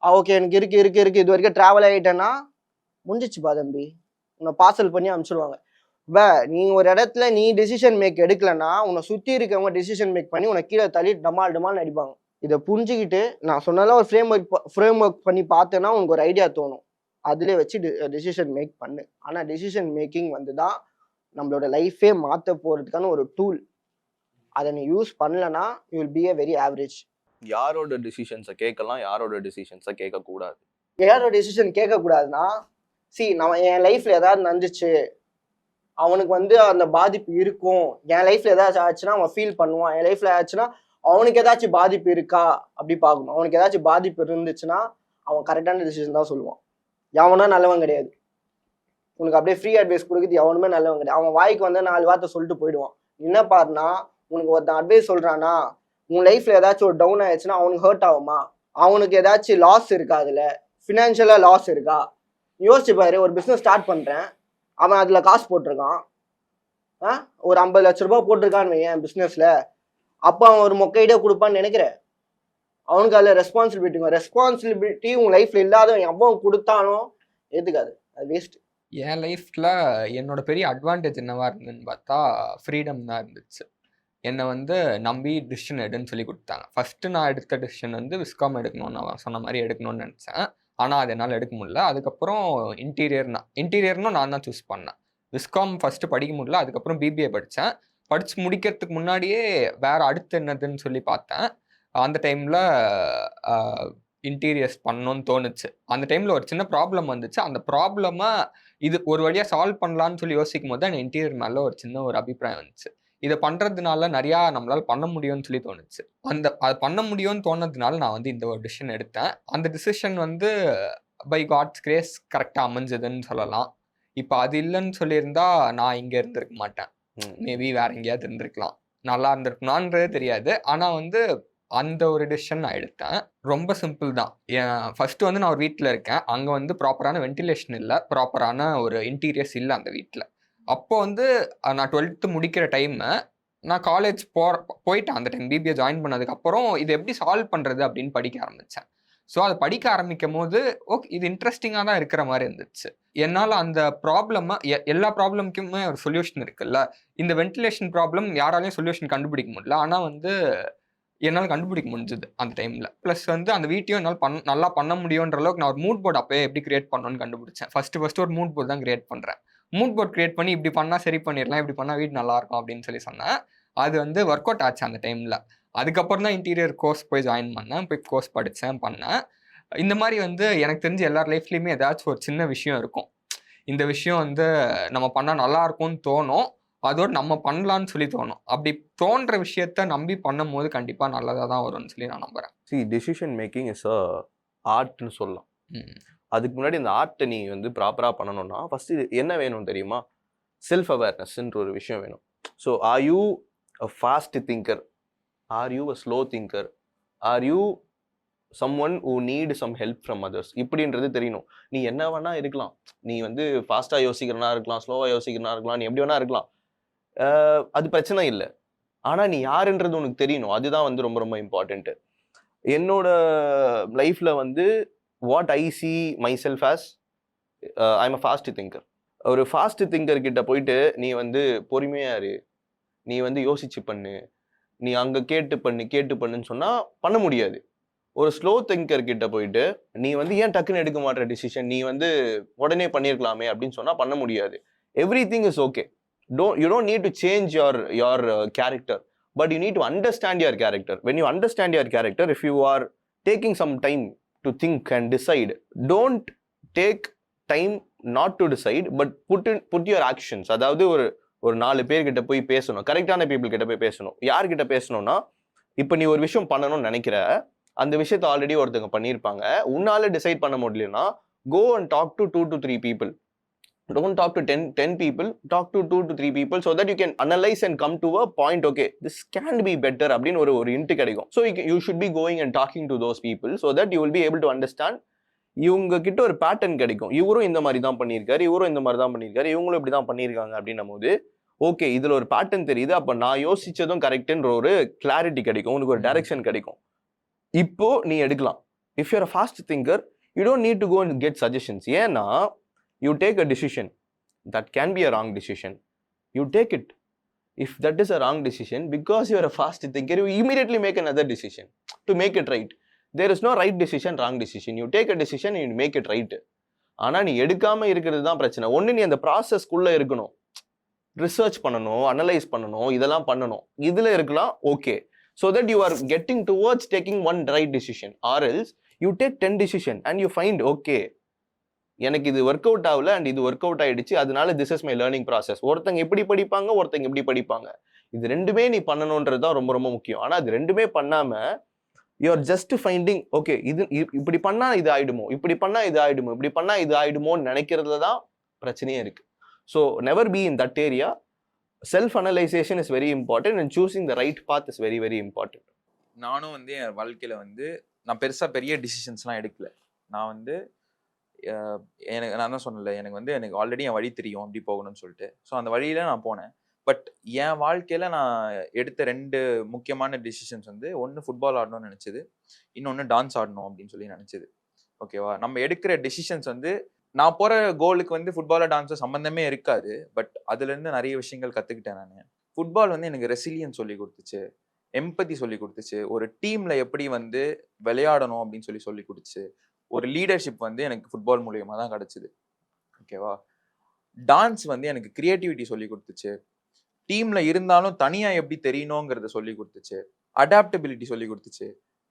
ஓகே எனக்கு இருக்கு இது வரைக்கும் டிராவல் ஆகிட்டேன்னா முடிஞ்சிச்சுப்பா தம்பி, உன்னை பார்சல் பண்ணி அனுப்பிச்சிடுவாங்க. நீ ஒரு இடத்துல நீ டெசிஷன் மேக் எடுக்கலன்னா உன்னை சுற்றி இருக்கவங்க டெசிஷன் மேக் பண்ணி உன்னை கீழே தள்ளி டமால் அடிப்பாங்க. இதை புரிஞ்சுக்கிட்டு நான் சொன்னதெல்லாம் ஒரு ஃப்ரேம் ஒர்க் பண்ணி பார்த்தேன்னா உனக்கு ஒரு ஐடியா தோணும். அதிலே வச்சு டெசிஷன் மேக் பண்ணு. ஆனால் டெசிஷன் மேக்கிங் வந்து தான் நம்மளோட லைஃபே மாற்ற போகிறதுக்கான ஒரு டூல். அதை நீ யூஸ் பண்ணலன்னா you will be a very average. யாரோட டிசிஷன்ஸை கேட்கலாம், யாரோட டிசிஷன்ஸை கேட்கக்கூடாது? யாரோட டெசிஷன் கேட்கக்கூடாதுன்னா, நம்ம என் லைஃப்ல ஏதாவது நடந்துச்சு, அவனுக்கு வந்து அந்த பாதிப்பு இருக்கும். என் லைஃப்ல ஏதாச்சும் ஆச்சுன்னா அவன் ஃபீல் பண்ணுவான். என் லைஃப்ல ஆச்சுன்னா அவனுக்கு ஏதாச்சும் பாதிப்பு இருக்கா அப்படி பார்க்கணும். அவனுக்கு ஏதாச்சும் பாதிப்பு இருந்துச்சுன்னா அவன் கரெக்டான டிசிஷன் தான் சொல்லுவான். எவனும் நல்லவன் கிடையாது. உனக்கு அப்படியே ஃப்ரீ அட்வைஸ் கொடுக்குறது எவனுமே நல்லவன் கிடையாது. அவன் வாய்க்கு வந்து 4 வார்த்தை சொல்லிட்டு போயிடுவான். என்ன பாருன்னா, உனக்கு ஒருத்தன் அட்வைஸ் சொல்றானா, உன் லைஃப்ல ஏதாச்சும் ஒரு டவுன் ஆயிடுச்சுன்னா அவனுக்கு ஹர்ட் ஆகுமா, அவனுக்கு ஏதாச்சும் லாஸ் இருக்கா, அதுல ஃபினான்ஷியலா லாஸ் இருக்கா? யோசிச்சு பாரு. ஒரு பிஸ்னஸ் ஸ்டார்ட் பண்றேன், அவன் அதுல காசு போட்டிருக்கான், ஒரு 50 லட்ச ரூபாய் போட்டிருக்கான்னு என் பிஸ்னஸ்ல. அப்போ அவன் ஒரு மொக்கையிடே கொடுப்பான்னு நினைக்கிறேன்? அவனுக்கு அதுல ரெஸ்பான்சிபிலிட்டி உன் லைஃப்ல இல்லாத எவன் கொடுத்தானோ ஏத்துக்காது, அது வேஸ்ட். என் லைஃப்ல என்னோட பெரிய அட்வான்டேஜ் என்னவா இருந்ததுன்னு பார்த்தா ஃப்ரீடம் தான் இருந்துச்சு. என்னை வந்து நம்பி டிசிஷன் எடுன்னு சொல்லி கொடுத்தாங்க. ஃபர்ஸ்ட் நான் எடுத்த டிசிஷன் வந்து விஸ்காம் எடுக்கணும்னு நான் சொன்ன மாதிரி எடுக்கணும்னு நினச்சேன். ஆனால் அது என்னால் எடுக்க முடியல. அதுக்கப்புறம் இன்டீரியர்னும் நான் தான் சூஸ் பண்ணேன். விஸ்காம் ஃபஸ்ட்டு படிக்க முடியல. அதுக்கப்புறம் பிபிஏ படித்தேன். படித்து முடிக்கிறதுக்கு முன்னாடியே வேறு அடுத்து என்னதுன்னு சொல்லி பார்த்தேன். அந்த டைமில் இன்டீரியர்ஸ் பண்ணணும்னு தோணுச்சு. அந்த டைமில் ஒரு சின்ன ப்ராப்ளம் வந்துச்சு. அந்த ப்ராப்ளமை இது ஒரு வழியாக சால்வ் பண்ணலான்னு சொல்லி யோசிக்கும் போது தான் இன்டீரியர் மேலே ஒரு சின்ன ஒரு அபிப்பிராயம் வந்துச்சு. இதை பண்ணுறதுனால நிறையா நம்மளால் பண்ண முடியும்னு சொல்லி தோணுச்சு. அது பண்ண முடியும்னு தோணுறதுனால நான் வந்து இந்த ஒரு டிசிஷன் எடுத்தேன். அந்த டிசிஷன் வந்து பை காட்ஸ் கிரேஸ் கரெக்டாக அமைஞ்சதுன்னு சொல்லலாம். இப்போ அது இல்லைன்னு சொல்லியிருந்தா நான் இங்கே இருந்திருக்க மாட்டேன். மேபி வேற எங்கேயாவது இருந்திருக்கலாம். நல்லா இருந்திருக்கணும்ன்றது தெரியாது. ஆனால் வந்து அந்த ஒரு டிசிஷன் நான் எடுத்தேன். ரொம்ப சிம்பிள் தான். ஃபர்ஸ்ட் வந்து நான் ஒரு வீட்டில் இருக்கேன். அங்கே வந்து ப்ராப்பரான வென்டிலேஷன் இல்லை, ப்ராப்பரான ஒரு இன்டீரியர்ஸ் இல்லை அந்த வீட்டில். அப்போ வந்து நான் 12th முடிக்கிற டைமு நான் காலேஜ் போயிட்டேன். அந்த டைம் பிபிஏ ஜாயின் பண்ணதுக்கப்புறம் இது எப்படி சால்வ் பண்ணுறது அப்படின்னு படிக்க ஆரம்பித்தேன். ஸோ அதை படிக்க ஆரம்பிக்கும் போது ஓகே இது இன்ட்ரெஸ்டிங்காக தான் இருக்கிற மாதிரி இருந்துச்சு. என்னால் அந்த ப்ராப்ளமை எல்லா ப்ராப்ளம்க்குமே ஒரு சொல்யூஷன் இருக்குல்ல. இந்த வென்டிலேஷன் ப்ராப்ளம் யாராலையும் சொல்யூஷன் கண்டுபிடிக்க முடியல. ஆனால் வந்து என்னால் கண்டுபிடிக்க முடிஞ்சுது அந்த டைமில். ப்ளஸ் வந்து அந்த வீட்டையும் என்னால் நல்லா பண்ண முடியுன்ற அளவுக்கு நான் ஒரு மூட் போர்டு அப்போயே எப்படி கிரியேட் பண்ணணும்னு கண்டுபிடிச்சேன். ஃபஸ்ட்டு ஒரு மூட் போர்டு தான் கிரியேட் பண்ணுறேன். மூட் போர்ட் கிரியேட் பண்ணி இப்படி பண்ணால் சரி பண்ணிடலாம், இப்படி பண்ணால் வீடு நல்லாயிருக்கும் அப்படின்னு சொல்லி சொன்னேன். அது வந்து ஒர்க் அவுட் ஆச்சு அந்த டைமில். அதுக்கப்புறம் தான் இன்டீரியர் கோர்ஸ் போய் ஜாயின் பண்ணேன். போய் கோர்ஸ் படித்தேன், பண்ணேன். இந்த மாதிரி வந்து எனக்கு தெரிஞ்சு எல்லார் லைஃப்லேயுமே ஏதாச்சும் ஒரு சின்ன விஷயம் இருக்கும். இந்த விஷயம் வந்து நம்ம பண்ணால் நல்லாயிருக்கும்னு தோணும், அதோடு நம்ம பண்ணலான்னு சொல்லி தோணும். அப்படி தோன்ற விஷயத்த நம்பி பண்ணும் போது கண்டிப்பாக நல்லதாக தான் வரும்னு சொல்லி நான் நம்புகிறேன். டிசிஷன் மேக்கிங் இஸ் அ ஆர்ட்னு சொல்லலாம். அதுக்கு முன்னாடி இந்த ஆர்ட்டை நீ வந்து ப்ராப்பராக பண்ணணும்னா ஃபஸ்ட்டு என்ன வேணும் தெரியுமா? செல்ஃப் அவேர்னஸ்ன்ற ஒரு விஷயம் வேணும். So are you a fast thinker, are you a slow thinker, are you someone who need some help from others இப்படின்றது தெரியணும். நீ என்ன வேணா இருக்கலாம். நீ வந்து ஃபாஸ்ட்டாக யோசிக்கிறனா இருக்கலாம், ஸ்லோவாக யோசிக்கிறனா இருக்கலாம், நீ எப்படி வேணா இருக்கலாம். அது பிரச்சனை இல்லை. ஆனால் நீ யாருன்றது உனக்கு தெரியணும். அதுதான் வந்து ரொம்ப ரொம்ப இம்பார்ட்டண்ட்டு. என்னோட லைஃப்பில் வந்து what I see myself as I'm a fast thinker. ஒரு ஃபாஸ்ட் திங்கர் கிட்ட போயிட்டு நீ வந்து பொறுமையா இரு, நீ வந்து யோசிச்சு பண்ணு, நீ அங்க கேட்டு பண்ணுன்னு சொன்னா பண்ண முடியாது. ஒரு ஸ்லோ திங்கர் கிட்ட போயிட்டு நீ வந்து ஏன் டக்குன்னு எடுக்க மாட்டேற டிசிஷன், நீ வந்து உடனே பண்ணியிருக்கலாமே அப்படின்னு சொன்னா பண்ண முடியாது. Everything is okay. You don't need to change your character, but you need to understand your character. When you understand your character, if you are taking some time to think and decide, don't take time not to decide, but put your actions. அதாவது ஒரு 4 பேர்கிட்ட போய் பேசணும், கரெக்டான people கிட்ட போய் பேசணும். யார்கிட்ட பேசணும்னா, இப்போ நீ ஒரு விஷயம் பண்ணணும்னு நினைக்கிற, அந்த விஷயத்தை ஆல்ரெடி ஒருத்தங்க பண்ணியிருப்பாங்க, உன்னால டிசைட் பண்ண முடியலன்னா go and talk to 2 to 3 people. Don't talk to 10 people, talk to 2 to 3 people so that you can analyze and come to a point, okay, this can be better அப்படின்னு ஒரு hint கிடைக்கும். So you should be going and talking to those people so that you will be able to understand இவங்க கிட்ட ஒரு pattern கிடைக்கும். இவரும் இந்த மாதிரி தான் பண்ணியிருக்காரு, இவரும் இந்த மாதிரி தான் பண்ணியிருக்காரு, இவங்களும் இப்படி தான் பண்ணியிருக்காங்க அப்படின்னும் போது ஓகே இதுல ஒரு பேட்டர்ன் தெரியுது, அப்ப நான் யோசிச்சதும் கரெக்ட்ன்ற ஒரு கிளாரிட்டி கிடைக்கும், உனக்கு ஒரு டைரக்ஷன் கிடைக்கும். இப்போ நீ எடுக்கலாம். If you're a fast thinker you don't need to go and get suggestions. ஏன்னா you take a decision that can be a wrong decision, you take it. If that is a wrong decision, because you are a fast thinker, you immediately make another decision to make it right. There is no right decision, wrong decision. You take a decision and you make it right. ஆனா நீ எடுக்காம இருக்கிறது தான் பிரச்சனை. ஒண்ணு நீ அந்த ப்ராசஸ்க்குள்ள இருக்கணும், ரிசர்ச் பண்ணணும், அனலைஸ் பண்ணணும், இதெல்லாம் பண்ணணும். இதுல இருக்கலாம் okay, so that you are getting towards taking one right decision, or else you take 10 decision and you find okay எனக்கு இது ஒர்க் அவுட் ஆகல அண்ட் இது ஒர்க் அவுட் ஆயிடுச்சு, அதனால this is my learning process. ஒருத்தங்க எப்படி படிப்பாங்க, ஒருத்தங்க எப்படி படிப்பாங்க. இது ரெண்டுமே நீ பண்ணணுன்றது தான் ரொம்ப ரொம்ப முக்கியம். ஆனா அது ரெண்டுமே பண்ணாம you are just finding okay இது இப்படி பண்ணா இது ஆயிடுமோ, இப்படி பண்ணா இது ஆயிடுமோ, இப்படி பண்ணா இது ஆயிடுமோன்னு நினைக்கிறதுல தான் பிரச்சனையே இருக்கு. So never be in that area. Self analysation is very important and choosing the right path is very very important. நானும் வந்து என் வாழ்க்கையில வந்து நான் பெருசா பெரிய டிசிஷன்ஸ்லாம் எடுக்கல. நான் வந்து எனக்கு நான் தான் சொன்னல, எனக்கு ஆல்ரெடி என் வழி தெரியும் அப்படி போகணும்னு சொல்லிட்டு. ஸோ அந்த வழியில நான் போனேன். பட் என் வாழ்க்கையில நான் எடுத்த 2 முக்கியமான டிசிஷன்ஸ் வந்து, ஒன்று ஃபுட்பால் ஆடணும்னு நினைச்சது, இன்னொன்று டான்ஸ் ஆடணும் அப்படின்னு சொல்லி நினைச்சது. ஓகேவா? நம்ம எடுக்கிற டிசிஷன்ஸ் வந்து நான் போற கோலுக்கு வந்து ஃபுட்பாலோ டான்ஸோ சம்மந்தமே இருக்காது. பட் அதுல இருந்து நிறைய விஷயங்கள் கத்துக்கிட்டேன் நான். ஃபுட்பால் வந்து எனக்கு ரெசிலியன்ஸ் சொல்லி கொடுத்துச்சு, எம்பதி சொல்லி கொடுத்துச்சு, ஒரு டீம்ல எப்படி வந்து விளையாடணும் அப்படின்னு சொல்லி கொடுத்துச்சு, ஒரு லீடர்ஷிப் வந்து எனக்கு ஃபுட்பால் மூலியமா தான் கிடைச்சிது. ஓகேவா? டான்ஸ் வந்து எனக்கு கிரியேட்டிவிட்டி சொல்லி கொடுத்துச்சு, டீம்ல இருந்தாலும் தனியா எப்படி தெரியணுங்கிறத சொல்லி கொடுத்துச்சு, அடாப்டபிலிட்டி சொல்லி கொடுத்துச்சு.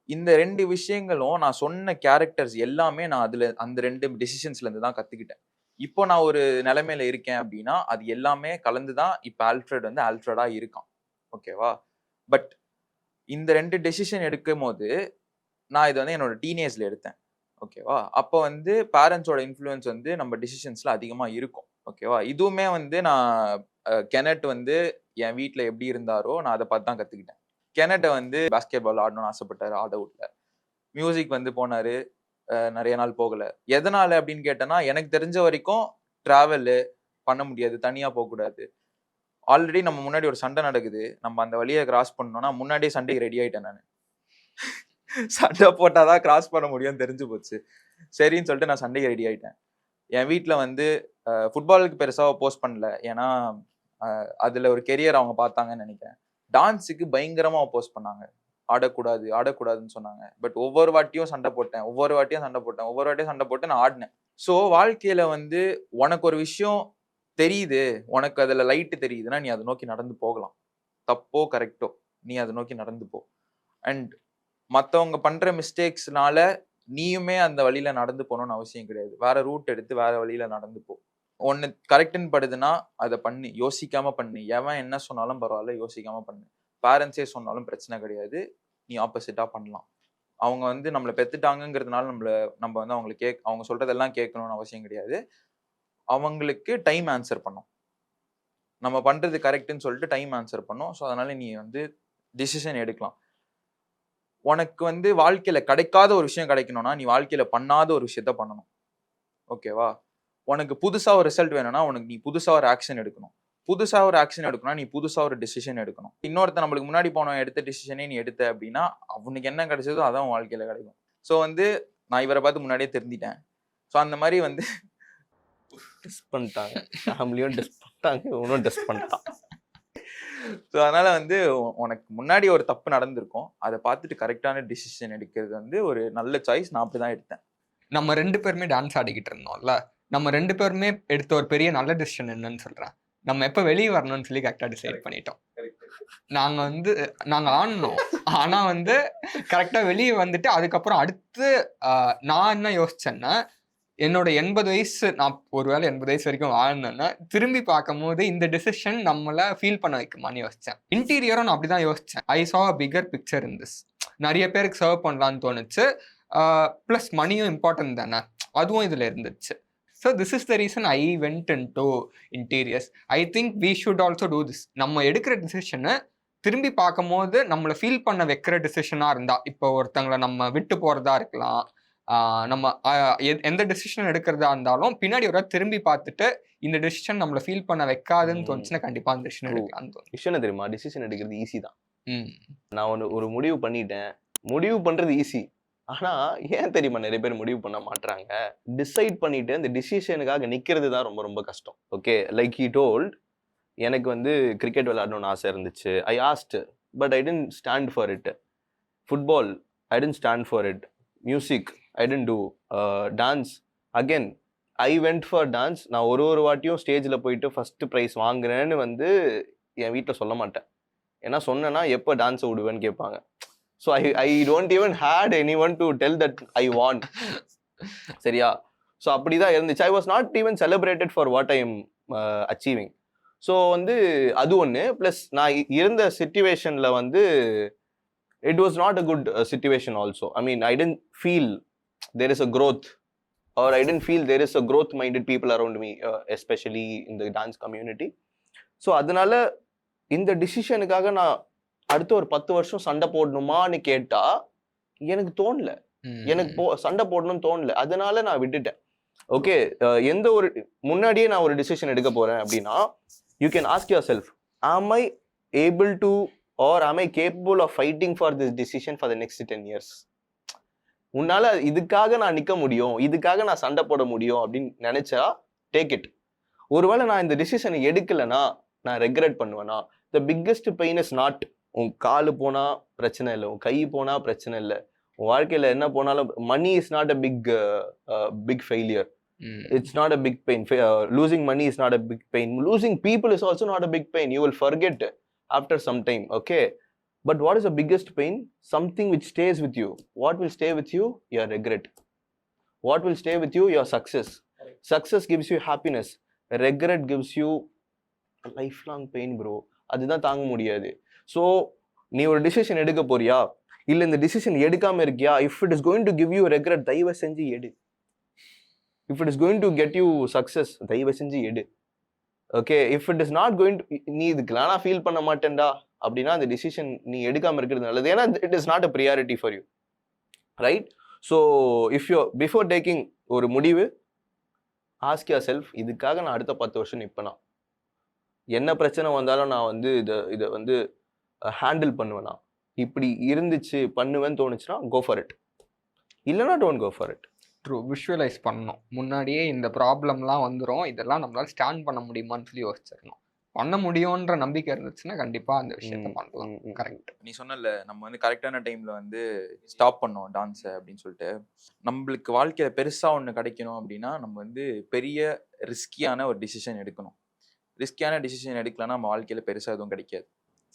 இந்த 2 விஷயங்களும் நான் சொன்ன கேரக்டர்ஸ் எல்லாமே நான் அதுல அந்த 2 டிசிஷன்ஸ்ல இருந்து தான் கத்துக்கிட்டேன். இப்போ நான் ஒரு நிலைமையில இருக்கேன் அப்படின்னா அது எல்லாமே கலந்துதான் இப்ப ஆல்ஃபிரட் வந்து ஆல்ஃபிரடா இருக்கான். ஓகேவா? பட் இந்த 2 டெசிஷன் எடுக்கும் போது நான் இது வந்து என்னோட டீனேஜ்ல எடுத்தேன். ஓகேவா? அப்போ வந்து பேரண்ட்ஸோட இன்ஃப்ளூயன்ஸ் வந்து நம்ம டிசிஷன்ஸ்ல அதிகமா இருக்கும். ஓகேவா? இதுவுமே வந்து நான் கெனட் வந்து என் வீட்டில் எப்படி இருந்தாரோ நான் அதை பார்த்து தான் கற்றுக்கிட்டேன். கெனட்டை வந்து பாஸ்கெட் பால் ஆடணும்னு ஆசைப்பட்டாரு, ஆட விடல. மியூசிக் வந்து போனாரு, நிறைய நாள் போகலை. எதனால அப்படின்னு கேட்டேன்னா, எனக்கு தெரிஞ்ச வரைக்கும் ட்ராவலு பண்ண முடியாது, தனியாக போகக்கூடாது. ஆல்ரெடி நம்ம முன்னாடி ஒரு சண்டை நடக்குது, நம்ம அந்த வழியை கிராஸ் பண்ணோம்னா முன்னாடியே சண்டைக்கு ரெடி ஆயிட்டேன் நான். சண்டை போட்டாதான் கிராஸ் பண்ண முடியும்னு தெரிஞ்சு போச்சு. சரின்னு சொல்லிட்டு நான் சண்டைக்கு ரெடி ஆயிட்டேன். என் வீட்டில் வந்து ஃபுட்பாலுக்கு பெருசாக போஸ்ட் பண்ணல, ஏன்னா அதில் ஒரு கெரியர் அவங்க பார்த்தாங்கன்னு நினைக்கிறேன். டான்ஸுக்கு பயங்கரமாக போஸ்ட் பண்ணாங்க, ஆடக்கூடாது ஆடக்கூடாதுன்னு சொன்னாங்க. பட் ஒவ்வொரு வாட்டியும் சண்டை போட்டு நான் ஆடினேன். ஸோ வாழ்க்கையில் வந்து உனக்கு ஒரு விஷயம் தெரியுது, உனக்கு அதில் லைட்டு தெரியுதுன்னா நீ அதை நோக்கி நடந்து போகலாம். தப்போ கரெக்டோ நீ அதை நோக்கி நடந்து போ. அண்ட் மற்றவங்க பண்ணுற மிஸ்டேக்ஸ்னால நீயுமே அந்த வழியில நடந்து போகணும்னு அவசியம் கிடையாது. வேற ரூட் எடுத்து வேற வழியில நடந்து போ. ஒன்று கரெக்டுன்னு படுதுன்னா அதை பண்ணி யோசிக்காம பண்ணு. எவன் என்ன சொன்னாலும் பரவாயில்ல, யோசிக்காம பண்ணு. பேரண்ட்ஸே சொன்னாலும் பிரச்சனை கிடையாது, நீ ஆப்போசிட்டா பண்ணலாம். அவங்க வந்து நம்மளை பெத்துட்டாங்கிறதுனால நம்ம வந்து அவங்க சொல்றதெல்லாம் கேட்கணும்னு அவசியம் கிடையாது. அவங்களுக்கு டைம் ஆன்சர் பண்ணும். நம்ம பண்றது கரெக்டுன்னு சொல்லிட்டு டைம் ஆன்சர் பண்ணும். ஸோ அதனால நீ வந்து டிசிஷன் எடுக்கலாம். உனக்கு வந்து வாழ்க்கையில கிடைக்காத ஒரு விஷயம் கிடைக்கணும்னா நீ வாழ்க்கையில பண்ணாத ஒரு விஷயத்த பண்ணணும். ஓகேவா? உனக்கு புதுசா ஒரு ரிசல்ட் வேணும்னா நீ புதுசா ஒரு ஆக்ஷன் எடுக்கணும். நீ புதுசா ஒரு டிசிஷன் எடுக்கணும். இன்னொருத்த நம்மளுக்கு முன்னாடி போனவன் எடுத்த டிசிஷனே நீ எடுத்த அப்படின்னா அவனுக்கு என்ன கிடைச்சதோ அதான் வாழ்க்கையில கிடைக்கும். ஸோ வந்து நான் இவரை பார்த்து முன்னாடியே தெரிஞ்சிட்டேன். ஸோ அந்த மாதிரி வந்து டெஸ்ட் பண்ணிட்டாங்க, ஃபேமிலியும் டெஸ்ட் பண்ணிட்டாங்க, இவனும் டெஸ்ட் பண்ணிட்டான். ஸோ அதனால வந்து உனக்கு முன்னாடி ஒரு தப்பு நடந்திருக்கும், அதை பார்த்துட்டு கரெக்டான டிசிஷன் எடுக்கிறது வந்து ஒரு நல்ல சாய்ஸ். நான் அப்படிதான் எடுத்தேன். நம்ம 2 பேருமே டான்ஸ் ஆடிக்கிட்டு இருந்தோம்ல, நம்ம 2 பேருமே எடுத்த ஒரு பெரிய நல்ல டிசிஷன் என்னன்னு சொல்றேன், நம்ம எப்போ வெளியே வரணும்னு சொல்லி கரெக்டாக டிசைட் பண்ணிட்டோம். நாங்கள் ஆடணும், ஆனால் வந்து கரெக்டாக வெளியே வந்துட்டு அதுக்கப்புறம் அடுத்து நான் என்ன யோசிச்சேன்னா, என்னோட 80 வயசு நான் ஒருவேளை 80 வயசு வரைக்கும் வாழ்ந்தேன்னா திரும்பி பார்க்கும் போது இந்த டிசிஷன் நம்மளை ஃபீல் பண்ண வைக்குமான்னு யோசித்தேன். இன்டீரியரும் நான் அப்படி தான் யோசித்தேன். ஐ சா a bigger picture in this. நிறைய பேருக்கு சர்வ் பண்ணலான்னு தோணுச்சு. ப்ளஸ் மணியும் இம்பார்ட்டன்ட் தானே, அதுவும் இதில் இருந்துச்சு. So this is the reason I went into interiors. I think we should also do this. நம்ம எடுக்கிற டிசிஷனை திரும்பி பார்க்கும் போது நம்மளை ஃபீல் பண்ண வைக்கிற டிசிஷனாக இருந்தால், இப்போ ஒருத்தங்களை நம்ம விட்டு போகிறதா இருக்கலாம், நம்ம எந்த டெசிஷன் எடுக்கிறதா இருந்தாலும் பின்னாடி ஒரு திரும்பி பார்த்துட்டு இந்த டெசிஷன் நம்மள ஃபீல் பண்ண வைக்காதுன்னு தோணுச்சுன்னா கண்டிப்பா அந்த டெசிஷன் எடுக்கலாம்னு தோணும். விஷயம் தெரியுமா, டிசிஷன் எடுக்கிறது ஈஸி தான். ம். நான் ஒரு முடிவு பண்ணிட்டேன், முடிவு பண்றது ஈஸி. ஆனா ஏன் தெரியுமா நிறைய பேர் முடிவு பண்ண மாட்டாங்க? டிசைட் பண்ணிட்டு அந்த டிசிஷனுக்காக நிக்கிறது தான் ரொம்ப ரொம்ப கஷ்டம். ஓகே, லைக் ஹி டோல்ட், எனக்கு வந்து கிரிக்கெட் விளையாடணும்னு ஆசை இருந்துச்சு. I asked but I didn't stand for it. Football I didn't stand for it. Music I didn't do. Dance again I went for dance. நான் ஒரு வாட்டியும் ஸ்டேஜில் போயிட்டு ஃபர்ஸ்ட் ப்ரைஸ் வாங்குறேன்னு வந்து என் வீட்டில் சொல்ல மாட்டேன். ஏன்னா சொன்னேன்னா எப்போ டான்ஸை விடுவேன்னு கேட்பாங்க. So I don't even hate any one to tell that I want. சரியா? ஸோ அப்படி தான் இருந்துச்சு. I was not even celebrated for what I am achieving. So வந்து அது ஒன்று. ப்ளஸ் நான் இருந்த சிச்சுவேஷனில் வந்து it was not a good situation also. I mean, I didn't feel there is a growth, or I didn't feel there is a growth minded people around me, especially in the dance community. So அதனால இந்த டிசிஷனுக்காக நான் அடுத்த ஒரு 10 வருஷம் சண்டை போடணுமான்னு கேட்டா எனக்கு தோணல. எனக்கு சண்டை போடணும்னு தோணல. அதனால நான் விட்டுட்டேன். ஓகே, எந்த ஒரு முன்னாடியே நான் ஒரு டிசிஷன் எடுக்க போறேன் அப்படின்னா you can ask yourself, am I able to, or am I capable of fighting for this decision for the next 10 years? உன்னால இதுக்காக நான் நிக்க முடியும், இதுக்காக நான் சண்டை போட முடியும் அப்படின்னு நினைச்சா டேக் இட். ஒருவேளை நான் இந்த டிசிஷனை எடுக்கலைன்னா நான் ரெக்ரெட் பண்ணுவேனா? The biggest pain is not உன் காலு போனா பிரச்சனை இல்லை, உன் கை போனா பிரச்சனை இல்லை, உன் வாழ்க்கையில என்ன போனாலும் money is not a big failure. It's not a big pain. Losing money is not a big pain. Losing people is also not a big pain. You will forget after some time. Okay, but what is the biggest pain? Something which stays with you. What will stay with you? Your regret. What will stay with you? Your success. Success gives you happiness. Regret gives you a lifelong pain, bro. அதுதான் தாங்க முடியாது. So நீ ஒரு decision எடுக்க போறியா, இல்லை இந்த decision எடுக்காம இருக்கியா? If it is going to give you regret, தயவு செஞ்சு எடு. If it is going to get you success, தயவு செஞ்சு எடு. Okay, if it is not going to, நீ இதுக்கெல்லாம் நான் ஃபீல் பண்ண மாட்டேன்டா அப்படின்னா அந்த டிசிஷன் நீ எடுக்காம இருக்கிறது நல்லது. ஏன்னா it is not a priority for you, right? So if you before taking ஒரு முடிவு, ஆஸ்க் யுவர் செல்ஃப், இதுக்காக நான் அடுத்த 10 வருஷம் நிற்பேனா? என்ன பிரச்சனை வந்தாலும் நான் வந்து இதை வந்து ஹேண்டில் பண்ணுவேனா? இப்படி இருந்துச்சு பண்ணுவேன்னு தோணுச்சுன்னா கோ ஃபார் இட், இல்லைனா don't go for it. True, visualise பண்ணணும். முன்னாடியே இந்த ப்ராப்ளம்லாம் வந்துடும், இதெல்லாம் நம்மளால ஸ்டாண்ட் பண்ண முடியுமான்னு சொல்லி யோசிச்சிடணும். பண்ண முடியும்ன்ற நம்பிக்கை இருந்துச்சுன்னா கண்டிப்பாக அந்த விஷயத்த பண்ணலாம். கரெக்ட். நீ சொன்னல நம்ம வந்து கரெக்டான டைமில் வந்து ஸ்டாப் பண்ணோம் டான்ஸை அப்படின்னு சொல்லிட்டு. நம்மளுக்கு வாழ்க்கையில் பெருசாக ஒன்று கிடைக்கணும் அப்படின்னா நம்ம வந்து பெரிய ரிஸ்கியான ஒரு டிசிஷன் எடுக்கணும். ரிஸ்கியான டிசிஷன் எடுக்கலன்னா நம்ம வாழ்க்கையில் பெருசாக எதுவும் கிடைக்காது.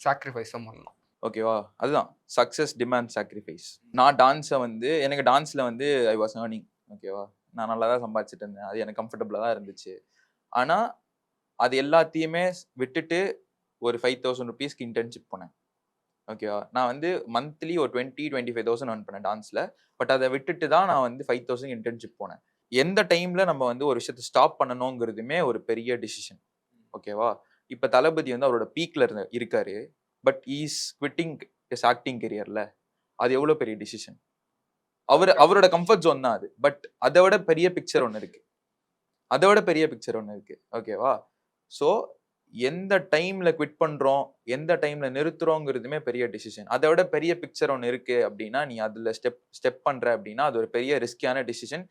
சாக்ரிஃபைஸும் பண்ணணும். ஓகேவா? அதுதான் சக்ஸஸ் டிமாண்ட் சாக்ரிஃபைஸ். நான் டான்ஸை வந்து எனக்கு டான்ஸில் வந்து ஐ வாஸ் ஏர்னிங். ஓகேவா? நான் நல்லா தான் சம்பாதிச்சுட்டு இருந்தேன், அது எனக்கு கம்ஃபர்டபுளாக தான் இருந்துச்சு. ஆனால் அது எல்லாத்தையுமே விட்டுட்டு ஒரு 5,000 rupeesக்கு இன்டர்ன்ஷிப் போனேன். ஓகேவா? நான் வந்து மந்த்லி ஒரு 20-25,000 earn பண்ணேன் டான்ஸில். பட் அதை விட்டுட்டு தான் நான் வந்து 5,000 இன்டர்ன்ஷிப் போனேன். எந்த டைமில் நம்ம வந்து ஒரு விஷயத்தை ஸ்டாப் பண்ணணுங்கிறதுமே ஒரு பெரிய டிசிஷன். ஓகேவா? இப்போ தளபதி வந்து அவரோட பீக்கில் இருக்காரு, but he's quitting his acting கெரியரில். அது எவ்வளோ பெரிய டிசிஷன். அவரோட கம்ஃபர்ட் ஜோன் தான் அது. பட் அதை விட பெரிய பிக்சர் ஒன்று இருக்கு, ஓகேவா? ஸோ எந்த டைமில் குவிட் பண்ணுறோம், எந்த டைமில் நிறுத்துறோங்கிறதுமே பெரிய டிசிஷன். அதை விட பெரிய பிக்சர் ஒன்று இருக்குது அப்படின்னா நீ அதில் ஸ்டெப் பண்ணுற அப்படின்னா அது ஒரு பெரிய ரிஸ்கியான டிசிஷன்.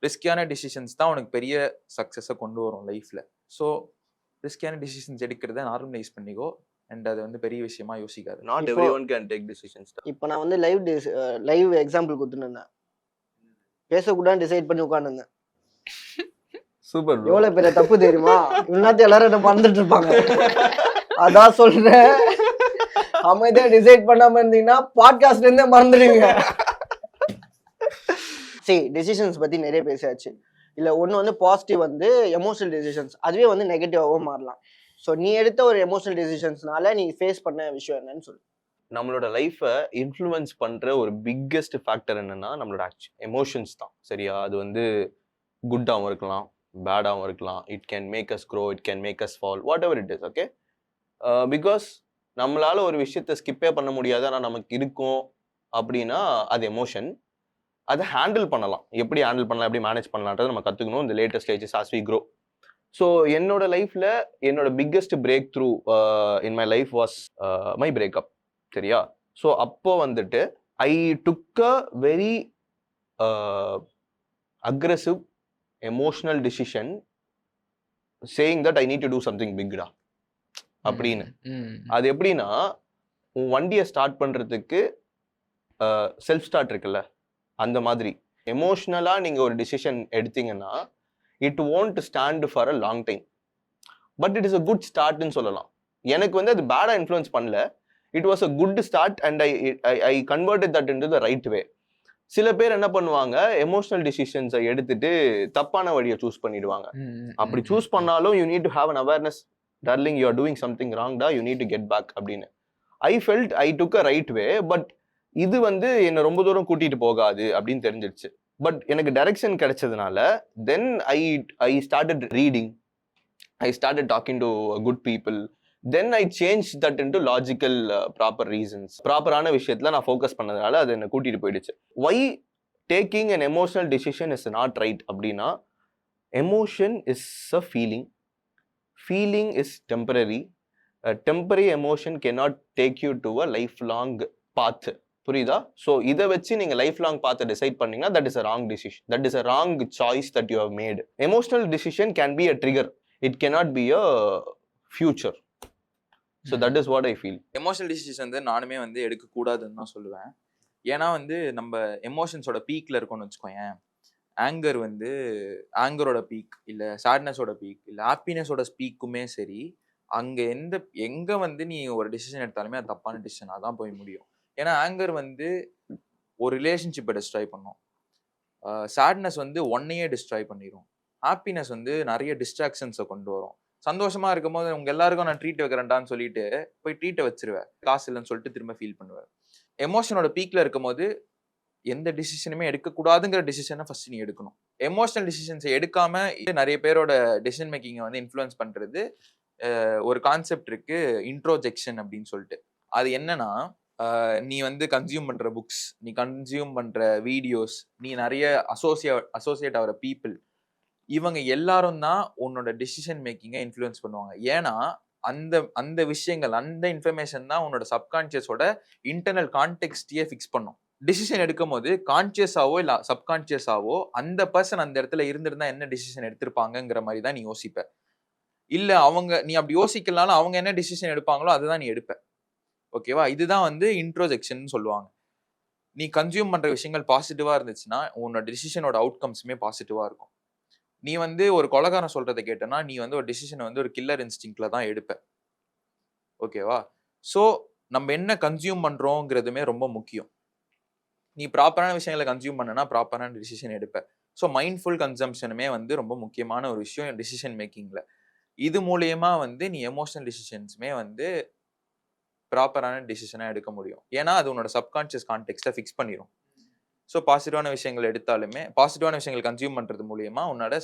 ரிஸ்கியான டிசிஷன்ஸ் தான் உனக்கு பெரிய சக்ஸஸை கொண்டு வரும் லைஃப்பில். ஸோ ரிஸ்கியான டிசிஷன்ஸ் எடுக்கிறத நார்மலைஸ் பண்ணிக்கோ. அண்ட் அது வந்து பெரிய விஷயமா யோசிக்காது. Not everyone can take decisions. இப்போ நான் வந்து லைவ் எக்ஸாம்பிள் கொடுத்துருந்தேன். பேசக்கூடாதுன்னு டிசைட் பண்ணி உட்காந்துருந்தேன். சூப்பர். எவ்வளவு பெரிய தப்பு தெரியுமா? இன்னும் எல்லாரும் என்ன மறந்துட்டு இருப்பாங்க. அதான் சொல்றேன், அமைதியா டிசைட் பண்ணாம இருந்தீங்கன்னா பாட்காஸ்ட்ல இருந்தே மறந்துடுவீங்க. சரி, டெசிஷன்ஸ் பத்தி நிறைய பேசியாச்சு. இல்ல ஒண்ணு வந்து பாசிட்டிவ் வந்து எமோஷனல் டெசிஷன்ஸ், அதுவே வந்து நெகட்டிவாகவும் மாறலாம். ஸோ நீ எடுத்த ஒரு எமோஷனல் டெசிஷன்ஸ்னால நீ ஃபேஸ் பண்ண விஷயம் என்னன்னு சொல்லு. நம்மளோட லைஃப்பை இன்ஃப்ளூயன்ஸ் பண்ற ஒரு பிக்கெஸ்ட் ஃபேக்டர் என்னன்னா நம்மளோட எமோஷன்ஸ் தான். சரியா? அது வந்து குட்டாகவும் இருக்கலாம், பேடாகவும் இருக்கலாம். It can make us grow, it can make us fall, whatever it is. Okay, because நம்மளால ஒரு விஷயத்த ஸ்கிப்பே பண்ண முடியாது ஆனால் நமக்கு இருக்கும் அப்படின்னா அது எமோஷன். அதை ஹேண்டில் பண்ணலாம். எப்படி ஹேண்டில் பண்ணலாம், எப்படி மேனேஜ் பண்ணலான்றதை நம்ம கற்றுக்கணும் இந்த latest stages as we grow. So என்னோட லைஃப்ல என்னோட biggest breakthrough in my life was my breakup. சரியா? ஸோ அப்போ வந்துட்டு I took a very aggressive emotional decision saying that I need to do something பிக்டா அப்படின்னு. அது எப்படின்னா, உன் வண்டியை ஸ்டார்ட் பண்றதுக்கு செல்ஃப் ஸ்டார்ட் இருக்குல்ல, அந்த மாதிரி எமோஷ்னலாக நீங்கள் ஒரு டிசிஷன் எடுத்தீங்கன்னா it won't stand for a long time, but it is a good ஸ்டார்ட்னு சொல்லலாம். எனக்கு வந்து அது பேடாக இன்ஃப்ளூயன்ஸ் பண்ணல. It was a good start and I converted that into the right way. சில பேர் என்ன பண்ணுவாங்க, எமோஷனல் டிசிஷன்ஸை எடுத்துட்டு தப்பான வழியை சூஸ் பண்ணிடுவாங்க. அப்படி சூஸ் பண்ணாலும் you need to have an awareness, darling you are doing something ராங்டா, you need to get back அப்படின்னு. I felt I took a right way, but இது வந்து என்னை ரொம்ப தூரம் கூட்டிட்டு போகாது அப்படின்னு தெரிஞ்சிருச்சு. பட் எனக்கு டைரக்ஷன் கிடைச்சதுனால then I started reading, I started talking to good people, then I change that into logical proper reasons. ப்ராப்பரான விஷயத்துல நான் ஃபோக்கஸ் பண்ணதுனால அது என்னை கூட்டிட்டு போயிடுச்சு. Why taking an emotional decision is not right அப்படின்னா, emotion is a feeling, feeling is temporary, temporary emotion cannot take you to a lifelong path. புரியுதா? ஸோ இதை வச்சு நீங்கள் லைஃப் லாங் பார்த்து டிசைட் பண்ணீங்கன்னா that is a wrong decision, that is a wrong choice that you have made. Emotional decision can be a trigger, it cannot be a future. So that is what I feel. Emotional decision வந்து நானுமே வந்து எடுக்கக்கூடாதுன்னு தான் சொல்லுவேன். ஏன்னா வந்து நம்ம எமோஷன்ஸோட பீக்கில் இருக்கோம்னு வச்சுக்கோயேன். ஆங்கர் வந்து ஆங்கரோட பீக், இல்லை சேட்னஸோட பீக், இல்லை ஹாப்பினஸோட பீக்குமே சரி, அங்கே எங்கே வந்து நீ ஒரு டிசிஷன் எடுத்தாலுமே அது தப்பான டிசிஷனாக தான் போய் முடியும். ஏன்னா ஆங்கர் வந்து ஒரு ரிலேஷன்ஷிப்பை டிஸ்ட்ராய் பண்ணும், சேட்னஸ் வந்து ஒன்னையே டிஸ்ட்ராய் பண்ணிடும், ஹாப்பினஸ் வந்து நிறைய டிஸ்ட்ராக்ஷன்ஸை கொண்டு வரும். சந்தோஷமா இருக்கும் போது உங்க எல்லாருக்கும் நான் ட்ரீட் வைக்கிறேன்டான்னு சொல்லிட்டு போய் ட்ரீட்டை வச்சிருவேன், காசு இல்லைன்னு சொல்லிட்டு திரும்ப ஃபீல் பண்ணுவேன். எமோஷனோட பீக்ல இருக்கும் போது எந்த டிசிஷனுமே எடுக்கக்கூடாதுங்கிற டிசிஷனை ஃபர்ஸ்ட் நீ எடுக்கணும். எமோஷனல் டிசிஷன்ஸை எடுக்காம நிறைய பேரோட டிசிஷன் மேக்கிங்கை வந்து இன்ஃப்ளூயன்ஸ் பண்றது ஒரு கான்செப்ட் இருக்கு, இன்ட்ரோஜெக்ஷன் அப்படின்னு சொல்லிட்டு. அது என்னன்னா, நீ வந்து கன்சியூம் பண்ற புக்ஸ், நீ கன்சியூம் பண்ற வீடியோஸ், நீ நிறைய அசோசியேட் ஆகிற பீப்புள், இவங்க எல்லாரும் தான் உன்னோட டிசிஷன் மேக்கிங்கை இன்ஃப்ளூயன்ஸ் பண்ணுவாங்க. ஏன்னா அந்த விஷயங்கள், அந்த இன்ஃபர்மேஷன் தான் உன்னோட சப்கான்சியஸோட இன்டர்னல் கான்டெக்ஸ்டையே ஃபிக்ஸ் பண்ணும். டிசிஷன் எடுக்கும் போது கான்சியஸாவோ இல்லை சப்கான்சியஸாவோ அந்த பர்சன் அந்த இடத்துல இருந்திருந்தா என்ன டிசிஷன் எடுத்திருப்பாங்கங்கிற மாதிரி தான் நீ யோசிப்ப. இல்லை நீ அப்படி யோசிக்கலனாலும் அவங்க என்ன டிசிஷன் எடுப்பாங்களோ அதுதான் நீ எடுப்ப. ஓகேவா? இதுதான் வந்து இன்ட்ரோஜெக்ஷன் சொல்லுவாங்க. நீ கன்சியூம் பண்ற விஷயங்கள் பாசிட்டிவா இருந்துச்சுன்னா உன்னோட டிசிஷனோட அவுட்கம்ஸுமே பாசிட்டிவா இருக்கும். நீ வந்து ஒரு கொலைகாரன் சொல்றதை கேட்டனா நீ வந்து ஒரு டிசிஷனை வந்து ஒரு கில்லர் இன்ஸ்டிங்க்ட்ல தான் எடுப்ப. ஓகேவா? ஸோ நம்ம என்ன கன்சியூம் பண்றோங்கிறதுமே ரொம்ப முக்கியம். நீ ப்ராப்பரான விஷயங்களை கன்சியூம் பண்ணனா ப்ராப்பரான டிசிஷன் எடுப்ப. ஸோ மைண்ட்ஃபுல் கன்சம்ஷனுமே வந்து ரொம்ப முக்கியமான ஒரு விஷயம் டிசிஷன் மேக்கிங்ல. இது மூலியமா வந்து நீ எமோஷனல் டிசிஷன்ஸுமே வந்து ப்ராப்பரான டிசிஷனாக எடுக்க முடியும். ஏன்னா அது உன்னோட சப்கான்ஷியஸ் கான்டெக்ஸ்ட்டை ஃபிக்ஸ் பண்ணிடும். ஸோ பாசிட்டிவான விஷயங்கள் எடுத்தாலுமே, பாசிட்டிவான விஷயங்கள் கன்சியூம் பண்ணுறது மூலியமா உன்னோட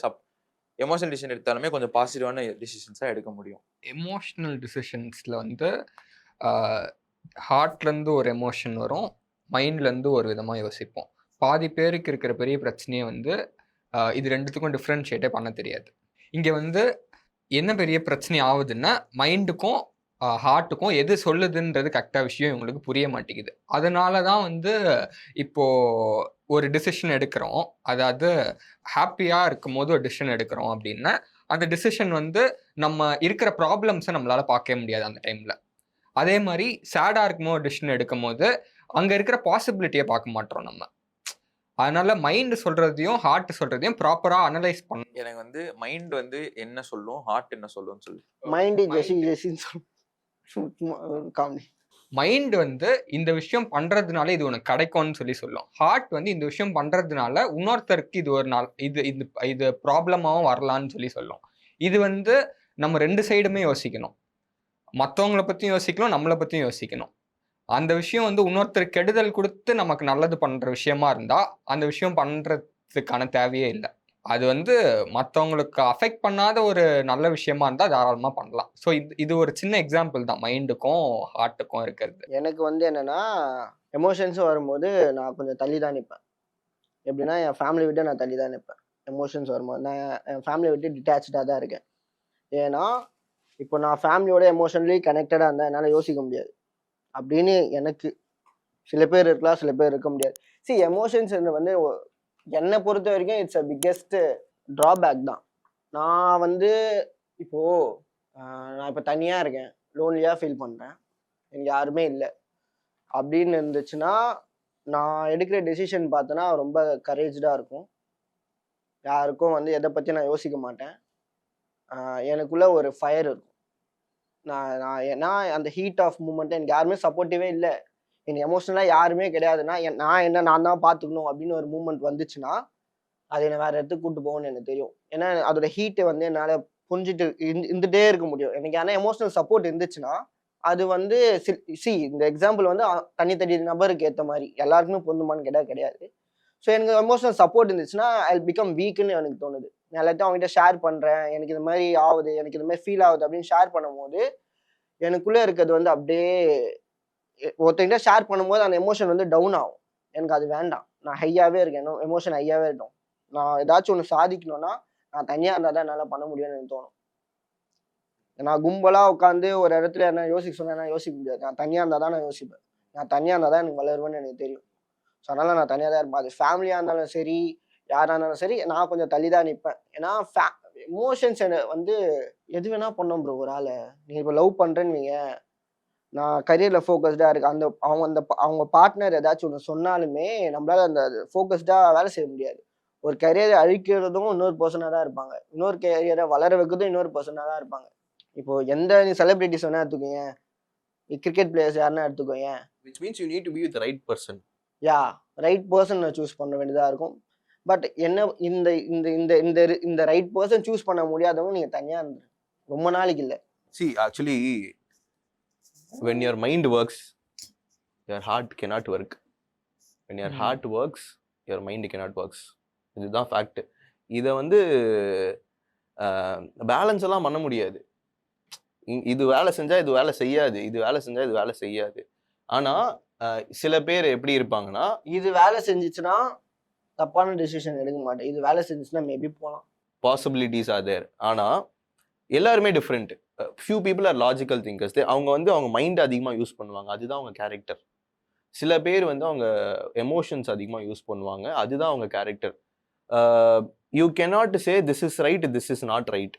எமோஷனல் டிசிஷன் எடுத்தாலுமே கொஞ்சம் பாசிட்டிவான டிசிஷன்ஸாக எடுக்க முடியும். எமோஷ்னல் டிசிஷன்ஸில் வந்து ஹார்ட்லேருந்து ஒரு எமோஷன் வரும், மைண்ட்லேருந்து ஒரு விதமாக யோசிப்போம். பாதி பேருக்கு இருக்கிற பெரிய பிரச்சனையே வந்து இது ரெண்டுத்துக்கும் டிஃப்ரென்ஷியேட்டே பண்ண தெரியாது. இங்கே வந்து என்ன பெரிய பிரச்சனை ஆகுதுன்னா, மைண்டுக்கும் ஹார்ட்டுக்கும் எது சொல்லுதுன்றது கரெக்டாக விஷயம் இவங்களுக்கு புரிய மாட்டேங்குது. அதனால தான் வந்து இப்போது ஒரு டிசிஷன் எடுக்கிறோம், அதாவது ஹாப்பியாக இருக்கும் போது ஒரு டிசிஷன் எடுக்கிறோம் அப்படின்னா அந்த டிசிஷன் வந்து நம்ம இருக்கிற ப்ராப்ளம்ஸை நம்மளால் பார்க்கவே முடியாது அந்த டைமில். அதே மாதிரி சேடாக இருக்கும்போது ஒரு டிசிஷன் எடுக்கும் போது அங்கே இருக்கிற பாசிபிலிட்டியை பார்க்க மாட்டோம் நம்ம. அதனால மைண்டு சொல்றதையும் ஹார்ட் சொல்றதையும் ப்ராப்பரா அனலைஸ் பண்ணணும். எனக்கு வந்து மைண்ட் வந்து என்ன சொல்லும், ஹார்ட் என்ன சொல்லும்னு சொல்லி. மைண்ட் ஜெசின்னு சொல்லும். மைண்ட் வந்து இந்த விஷயம் பண்றதுனால இது உனக்கு கிடைக்கும்னு சொல்லும். ஹார்ட் வந்து இந்த விஷயம் பண்றதுனால இன்னொருத்தருக்கு இது ஒரு நாள் இது ப்ராப்ளமாவும் வரலான்னு சொல்லும். இது வந்து நம்ம ரெண்டு சைடுமே யோசிக்கணும். மற்றவங்கள பத்தியும் யோசிக்கணும், நம்மளை பத்தியும் யோசிக்கணும். அந்த விஷயம் வந்து இன்னொருத்தருக்கு கெடுதல் கொடுத்து நமக்கு நல்லது பண்ற விஷயமா இருந்தா அந்த விஷயம் பண்றதுக்கான தேவையே இல்லை. அது வந்து மற்றவங்களுக்கு அஃபெக்ட் பண்ணாத ஒரு நல்ல விஷயமா இருந்தால் தாராளமாக பண்ணலாம். ஸோ இது ஒரு சின்ன எக்ஸாம்பிள் தான் மைண்டுக்கும் ஹார்ட்டுக்கும் இருக்கிறது. எனக்கு வந்து என்னன்னா, எமோஷன்ஸும் வரும்போது நான் கொஞ்சம் தள்ளி தான் நிற்பேன். எப்படின்னா என் ஃபேமிலி விட்டு நான் தள்ளி தான் நிற்பேன். எமோஷன்ஸ் வரும்போது நான் என் ஃபேமிலியை விட்டு டிட்டாச்சாக தான் இருக்கேன். ஏன்னா இப்போ நான் ஃபேமிலியோட எமோஷனலி கனெக்டடாக இருந்தால் என்னால் யோசிக்க முடியாது அப்படின்னு எனக்கு. சில பேர் இருக்கலாம், சில பேர் இருக்க முடியாது. எமோஷன்ஸ் வந்து என்னை பொறுத்த வரைக்கும் இட்ஸ் அ பிக்கெஸ்ட் ட்ராபேக் தான். நான் வந்து நான் இப்போ தனியாக இருக்கேன், லோன்லியாக ஃபீல் பண்ணுறேன், எனக்கு யாருமே இல்லை அப்படின்னு இருந்துச்சுன்னா நான் எடுக்கிற டெசிஷன் பார்த்தோன்னா ரொம்ப கரேஜ்டாக இருக்கும். யாருக்கும் வந்து எதை பற்றி நான் யோசிக்க மாட்டேன். எனக்குள்ள ஒரு ஃபயர் இருக்கும். ஏன்னா அந்த ஹீட் ஆஃப் மூமெண்ட் எனக்கு யாருமே சப்போர்ட்டிவே இல்லை, எனக்கு எமோஷனலாக யாருமே கிடையாதுன்னா நான் தான் பார்த்துக்கணும் அப்படின்னு ஒரு மூமெண்ட் வந்துச்சுன்னா அது என்னை வேற இடத்துக்கு கூப்பிட்டு போகணும்னு எனக்கு தெரியும். ஏன்னா அதோட ஹீட்டை வந்து என்னால் புரிஞ்சுட்டு இருந்துகிட்டே இருக்க முடியும் எனக்கு. ஆனால் எமோஷனல் சப்போர்ட் இருந்துச்சுன்னா அது வந்து இந்த எக்ஸாம்பிள் வந்து தனி நபருக்கு ஏற்ற மாதிரி எல்லாருக்குமே பொருந்துமான்னு கேட்டால் கிடையாது. ஸோ எனக்கு எமோஷனல் சப்போர்ட் இருந்துச்சுன்னா ஐ பிகம் வீக்குன்னு எனக்கு தோணுது. நான் எல்லாத்தையும் அவங்ககிட்ட ஷேர் பண்ணுறேன், எனக்கு இது மாதிரி ஆகுது, எனக்கு இது மாதிரி ஃபீல் ஆகுது அப்படின்னு ஷேர் பண்ணும்போது எனக்குள்ளே இருக்கிறது வந்து அப்படியே ஒருத்தங்கிட்ட ஷேர் பண்ணும்போது அந்த எமோஷன் வந்து டவுன் ஆகும். எனக்கு அது வேண்டாம், நான் ஹையாகவே இருக்கேன், எமோஷன் ஹையாகவே இருக்கட்டும். நான் ஏதாச்சும் ஒன்று சாதிக்கணும்னா நான் தனியாக இருந்தால் தான் என்னால் பண்ண முடியும்னு எனக்கு தோணும். நான் கும்பலாக உட்காந்து ஒரு இடத்துல என்ன யோசிக்க சொன்னா யோசிக்க முடியாது. நான் தனியாக இருந்தால் தான் நான் யோசிப்பேன். நான் தனியாக இருந்தால் தான் எனக்கு வளருவேன்னு எனக்கு தெரியும். ஸோ அதனால் நான் தனியாக தான் இருப்பேன். அது ஃபேமிலியாக இருந்தாலும் சரி, யாராக இருந்தாலும் சரி, நான் கொஞ்சம் தள்ளி தான் நிற்பேன். ஏன்னா எமோஷன்ஸ் வந்து எது வேணா பண்ணோம் ப்ரோ. ஒரு ஆளை நீங்கள் இப்போ லவ் பண்ணுறேன்னு வைங்க, நான் கரியரில் ஃபோக்கஸ்டாக இருக்கேன், அவங்க பார்ட்னர் ஏதாச்சும் ஒன்று சொன்னாலுமே நம்மளால அந்த ஃபோக்கஸ்டாக வேலை செய்ய முடியாது. ஒரு கரியரை அழிக்கிறதும் இன்னொரு பர்சனாக தான் இருப்பாங்க, இன்னொரு கரியரை வளர வைக்கிறதும் இன்னொரு பர்சனாக தான் இருப்பாங்க. இப்போ எந்த செலிபிரிட்டிஸ் வேணா எடுத்துக்கோங்க, கிரிக்கெட் பிளேயர்ஸ் யாருன்னா எடுத்துக்கோங்க. which means you need to be with the right person. Right person choose பண்ண வேண்டியதாக இருக்கும். பட் என்ன இந்த இந்த இந்த இந்த இந்த ரைட் பர்சன் சூஸ் பண்ண முடியாதவங்க நீங்கள் தனியாக இருந்துரு, ரொம்ப நாளைக்கு இல்லை. See, actually, when your mind works, your heart cannot work. When your heart works, your mind cannot works. இதுதான் ஃபேக்ட். இதை வந்து பேலன்ஸ் எல்லாம் பண்ண முடியாது. இது வேலை செஞ்சா இது வேலை செய்யாது, இது வேலை செஞ்சா இது வேலை செய்யாது. ஆனா சில பேர் எப்படி இருப்பாங்கன்னா, இது வேலை செஞ்சிச்சுன்னா தப்பான டெசிஷன் எடுக்க மாட்டேன், இது வேலை செஞ்சுச்சுன்னா மேபி போகலாம், பாசிபிலிட்டிஸ் ஆர் தேர். ஆனா எல்லாருமே different. Few people are logical thinkers. அவங்க வந்து அவங்க மைண்ட் அதிகமாக யூஸ் பண்ணுவாங்க, அதுதான் அவங்க கேரக்டர். சில பேர் வந்து அவங்க எமோஷன்ஸ் அதிகமாக யூஸ் பண்ணுவாங்க, அதுதான் அவங்க character. You cannot say this is right, this is not right.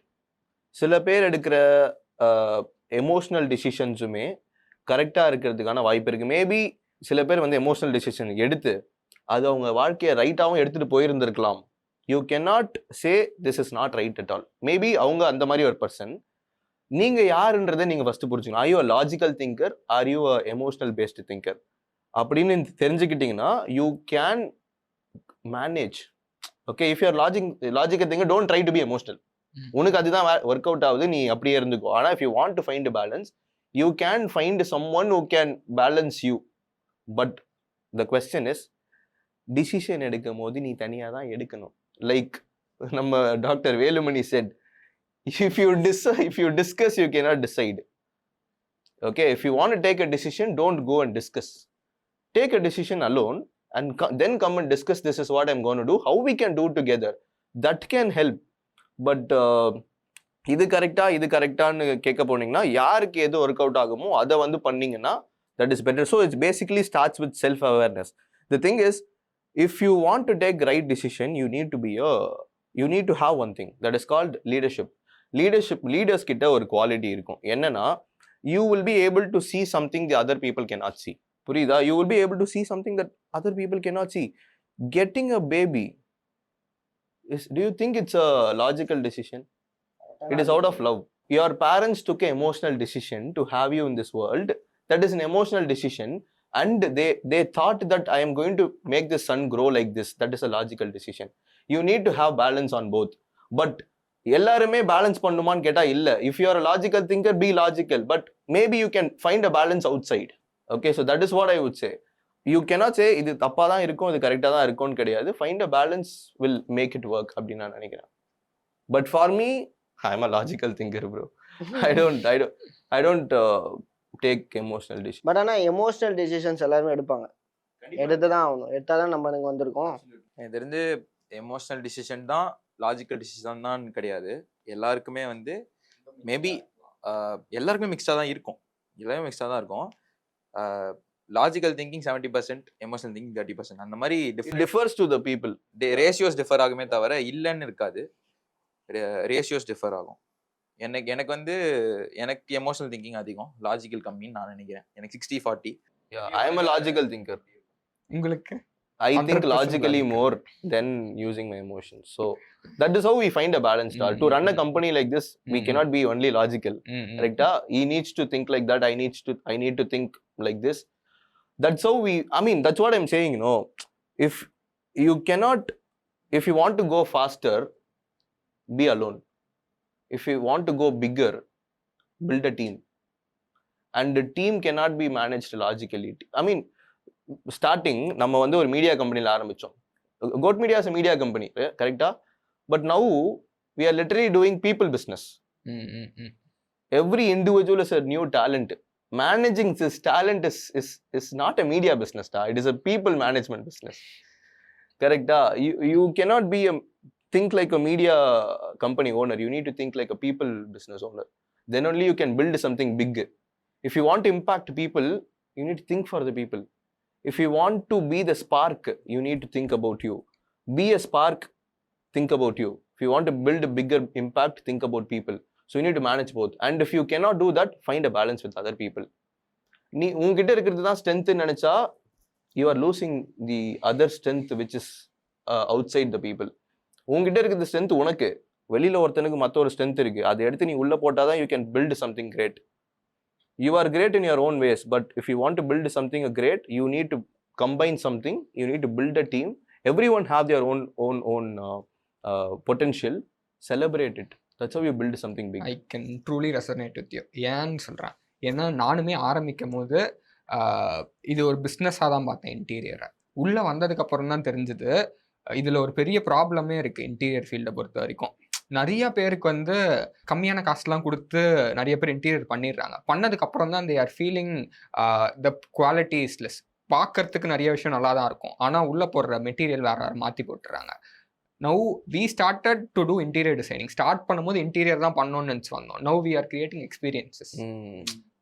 சில பேர் எடுக்கிற எமோஷ்னல் டிசிஷன்ஸுமே கரெக்டாக இருக்கிறதுக்கான வாய்ப்பு இருக்குது. மேபி சில பேர் வந்து எமோஷ்னல் டிசிஷன் எடுத்து அது அவங்க வாழ்க்கையை ரைட்டாகவும் எடுத்துகிட்டு போயிருந்திருக்கலாம். You cannot say this is not right at all. Maybe அவங்க அந்த மாதிரி ஒரு பர்சன். நீங்கள் யாருன்றதை நீங்கள் ஃபஸ்ட்டு புரிஞ்சுக்கணும். Are you a logical thinker, are you a emotional based thinker அப்படின்னு தெரிஞ்சுக்கிட்டிங்கன்னா you can manage. Okay, if you're logical thinker, don't try to be emotional. உனக்கு அதுதான் ஒர்க் அவுட் ஆகுது, நீ அப்படியே இருந்துக்கோ. ஆனால் if you want to find balance, you can find someone who can balance you. But the question is, decision எடுக்கும் போது நீ தனியாக தான் எடுக்கணும். லைக் நம்ம doctor Velumani set, if you discuss you cannot decide. Okay, if you want to take a decision, don't go and discuss. Take a decision alone and then come and discuss, this is what I'm going to do, how we can do together. That can help. But இது கரெக்டான்னு கேட்க போனீங்கன்னா, யாருக்கு எது work out ஆகுமோ அதை வந்து பண்ணீங்கன்னா that is better. So it basically starts with self awareness. The thing is, if you want to take right decision, you need to have one thing that is called leadership. Leaders கிட்ட ஒரு quality இருக்கும். என்னன்னா, you will be able to see something the other people cannot see. புரியுதா? You will be able to see something that other people cannot see. Getting a baby, do you think it's a logical decision? It is out of love. Your parents took an emotional decision to have you in this world. That is an emotional decision, and they thought that I am going to make this son grow like this. That is a logical decision. You need to have balance on both. But எல்லாருமே balance பண்ணுமான்னு கேட்டா இல்ல. If you are a logical thinker, be logical, but maybe you can find a balance outside. Okay, so that is what I would say. You cannot say இது தப்பா தான் இருக்கும், இது கரெக்டா தான் இருக்கும்னு கிடையாது. Find a balance will make it work அப்படின்னு நான் நினைக்கிறேன். But for me, I am a logical thinker, bro. I don't take emotional decisions. But ஆனால் எமோஷனல் டிசிஷன்ஸ் எல்லாருமே எடுப்பாங்க, எடுத்து தான் ஆகணும், எடுத்தால் தான் நம்ம இங்கே வந்திருக்கோம். எனக்கு தெரிஞ்சு எமோஷனல் டிசிஷன் தான் லாஜிக்கல் டிசிஷன் தான் கிடையாது. எல்லாருக்குமே வந்து மேபி எல்லாருக்குமே மிக்ஸ்டாக தான் இருக்கும். எல்லாமே மிக்ஸ்டாக தான் இருக்கும். Logical thinking 70%, emotional thinking 30%. அந்த மாதிரி differs to the people. Ratios differ ஆகுமே தவிர இல்லைன்னு இருக்காது. ரேஷியோஸ் டிஃபர் ஆகும். எனக்கு வந்து எனக்கு எமோஷனல் திங்கிங் அதிகம், லாஜிக்கல் கம்மின்னு நான் நினைக்கிறேன். எனக்கு 60-40. I am a logical thinker. உங்களுக்கு I think 100% logically logical. more than using my emotions. So that is how we find a balance. To run a company like this, we cannot be only logical. Correct? He needs to think like that. I need to think like this. That's how that's what I'm saying, if you want to go faster, be alone. If you want to go bigger, build a team. And the team cannot be managed logically. Starting நம்ம வந்து ஒரு media கம்பெனியில் ஆரம்பித்தோம். Code media is media company, கரெக்டா? But now we are literally doing people business. Every individual is a new talent. Managing this talent is not a media business டா, it is a people management business. கரெக்டா? You cannot be think like a media company owner. You need to think like a people business owner. Then only you can build something big. If you want to impact people, you need to think for the people. If you want to be the spark, you need to think about you. Be a spark, think about you. If you want to build a bigger impact, think about people. So you need to manage both. And if you cannot do that, find a balance with other people. நீ உங்ககிட்ட இருக்கிறது தான் strength நினைச்சா, you are losing the other strength which is outside the people. உங்ககிட்ட இருக்கிறது strength உனக்கு, வெளியில ஒருத்தனுக்கு மற்ற ஒரு ஸ்ட்ரென்த் இருக்கு. அதை எடுத்து நீ உள்ள போட்டாதான் you can build something great. You are great in your own ways, but if you want to build something great, you need to combine something. You need to build a team. Everyone have their own potential. Celebrate it. That's how you build something big. I can truly resonate with you. ஏன்னு சொல்கிறேன், ஏன்னா நானுமே ஆரம்பிக்கும் போது இது ஒரு பிஸ்னஸாக தான் பார்த்தேன். இன்டீரியரை உள்ளே வந்ததுக்கப்புறம் தான் தெரிஞ்சுது இதில் ஒரு பெரிய ப்ராப்ளமே இருக்குது. இன்டீரியர் ஃபீல்டை பொறுத்த வரைக்கும் நிறைய பேருக்கு வந்து கம்மியான காசுலாம் கொடுத்து நிறைய பேர் இன்டீரியர் பண்ணிடுறாங்க. பண்ணதுக்கப்புறம் தான் they are feeling the quality is less. பார்க்கறதுக்கு நிறைய விஷயம் நல்லா தான் இருக்கும், ஆனால் உள்ளே போடுற மெட்டீரியல் வேறு மாற்றி போட்டுறாங்க. Now we started to do interior designing. Start பண்ணும்போது இன்டீரியர் தான் பண்ணணும்னு நினச்சி வந்தோம். Now we are creating experiences.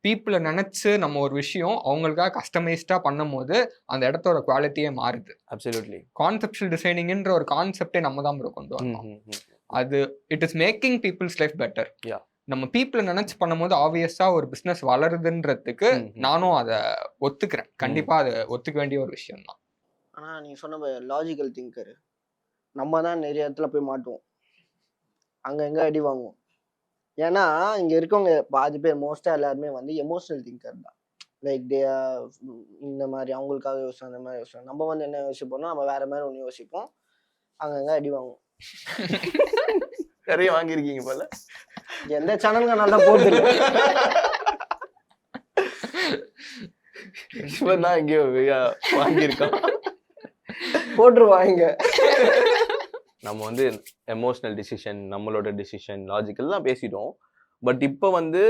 பீப்புளை நினச்சி நம்ம ஒரு விஷயம் அவங்களுக்காக கஸ்டமைஸ்டாக பண்ணும் போது அந்த இடத்தோட குவாலிட்டியே மாறுது. அப்சல்யூட்லி. கான்செப்ஷுவல் டிசைனிங்ன்ற ஒரு கான்செப்டே நம்ம தான் கொண்டு வந்தோம். அது it is making people's life better. நம்ம பீப்புளை நினைச்சு பண்ணும்போது ஆப்வியஸா ஒரு பிசினஸ் வளருதுன்றதுக்கு நானும் அதை ஒத்துக்கிறேன். கண்டிப்பா அதை ஒத்துக்க வேண்டிய ஒரு விஷயம் தான். ஆனா நீ சொன்ன லாஜிக்கல் திங்கர் நம்ம தான் நிறைய இடத்துல போய் மாட்டுவோம், அங்க எங்க அடி வாங்குவோம். ஏன்னா இங்க இருக்கவங்க பாதி பேர் மோஸ்டா எல்லாருமே வந்து எமோஷனல் திங்கர் தான். லைக் தே இந்த மாதிரி அவங்களுக்காக யோசிச்சோம், அந்த மாதிரி யோசிச்சோம். நம்ம வந்து என்ன யோசிப்போம்னா நம்ம வேற மாதிரி ஒன்று யோசிப்போம், அங்கங்க அடி வாங்குவோம். நிறைய வாங்கியிருக்கீங்க போல. எந்த சேனலுங்க நல்லா போகுது தான் எங்கேயோ வாங்கியிருக்கோம், போட்டுருவாங்க. நம்ம வந்து எமோஷனல் டிசிஷன், நம்மளோட டிசிஷன், லாஜிக்கல் தான் பேசிட்டோம். பட் இப்போ வந்து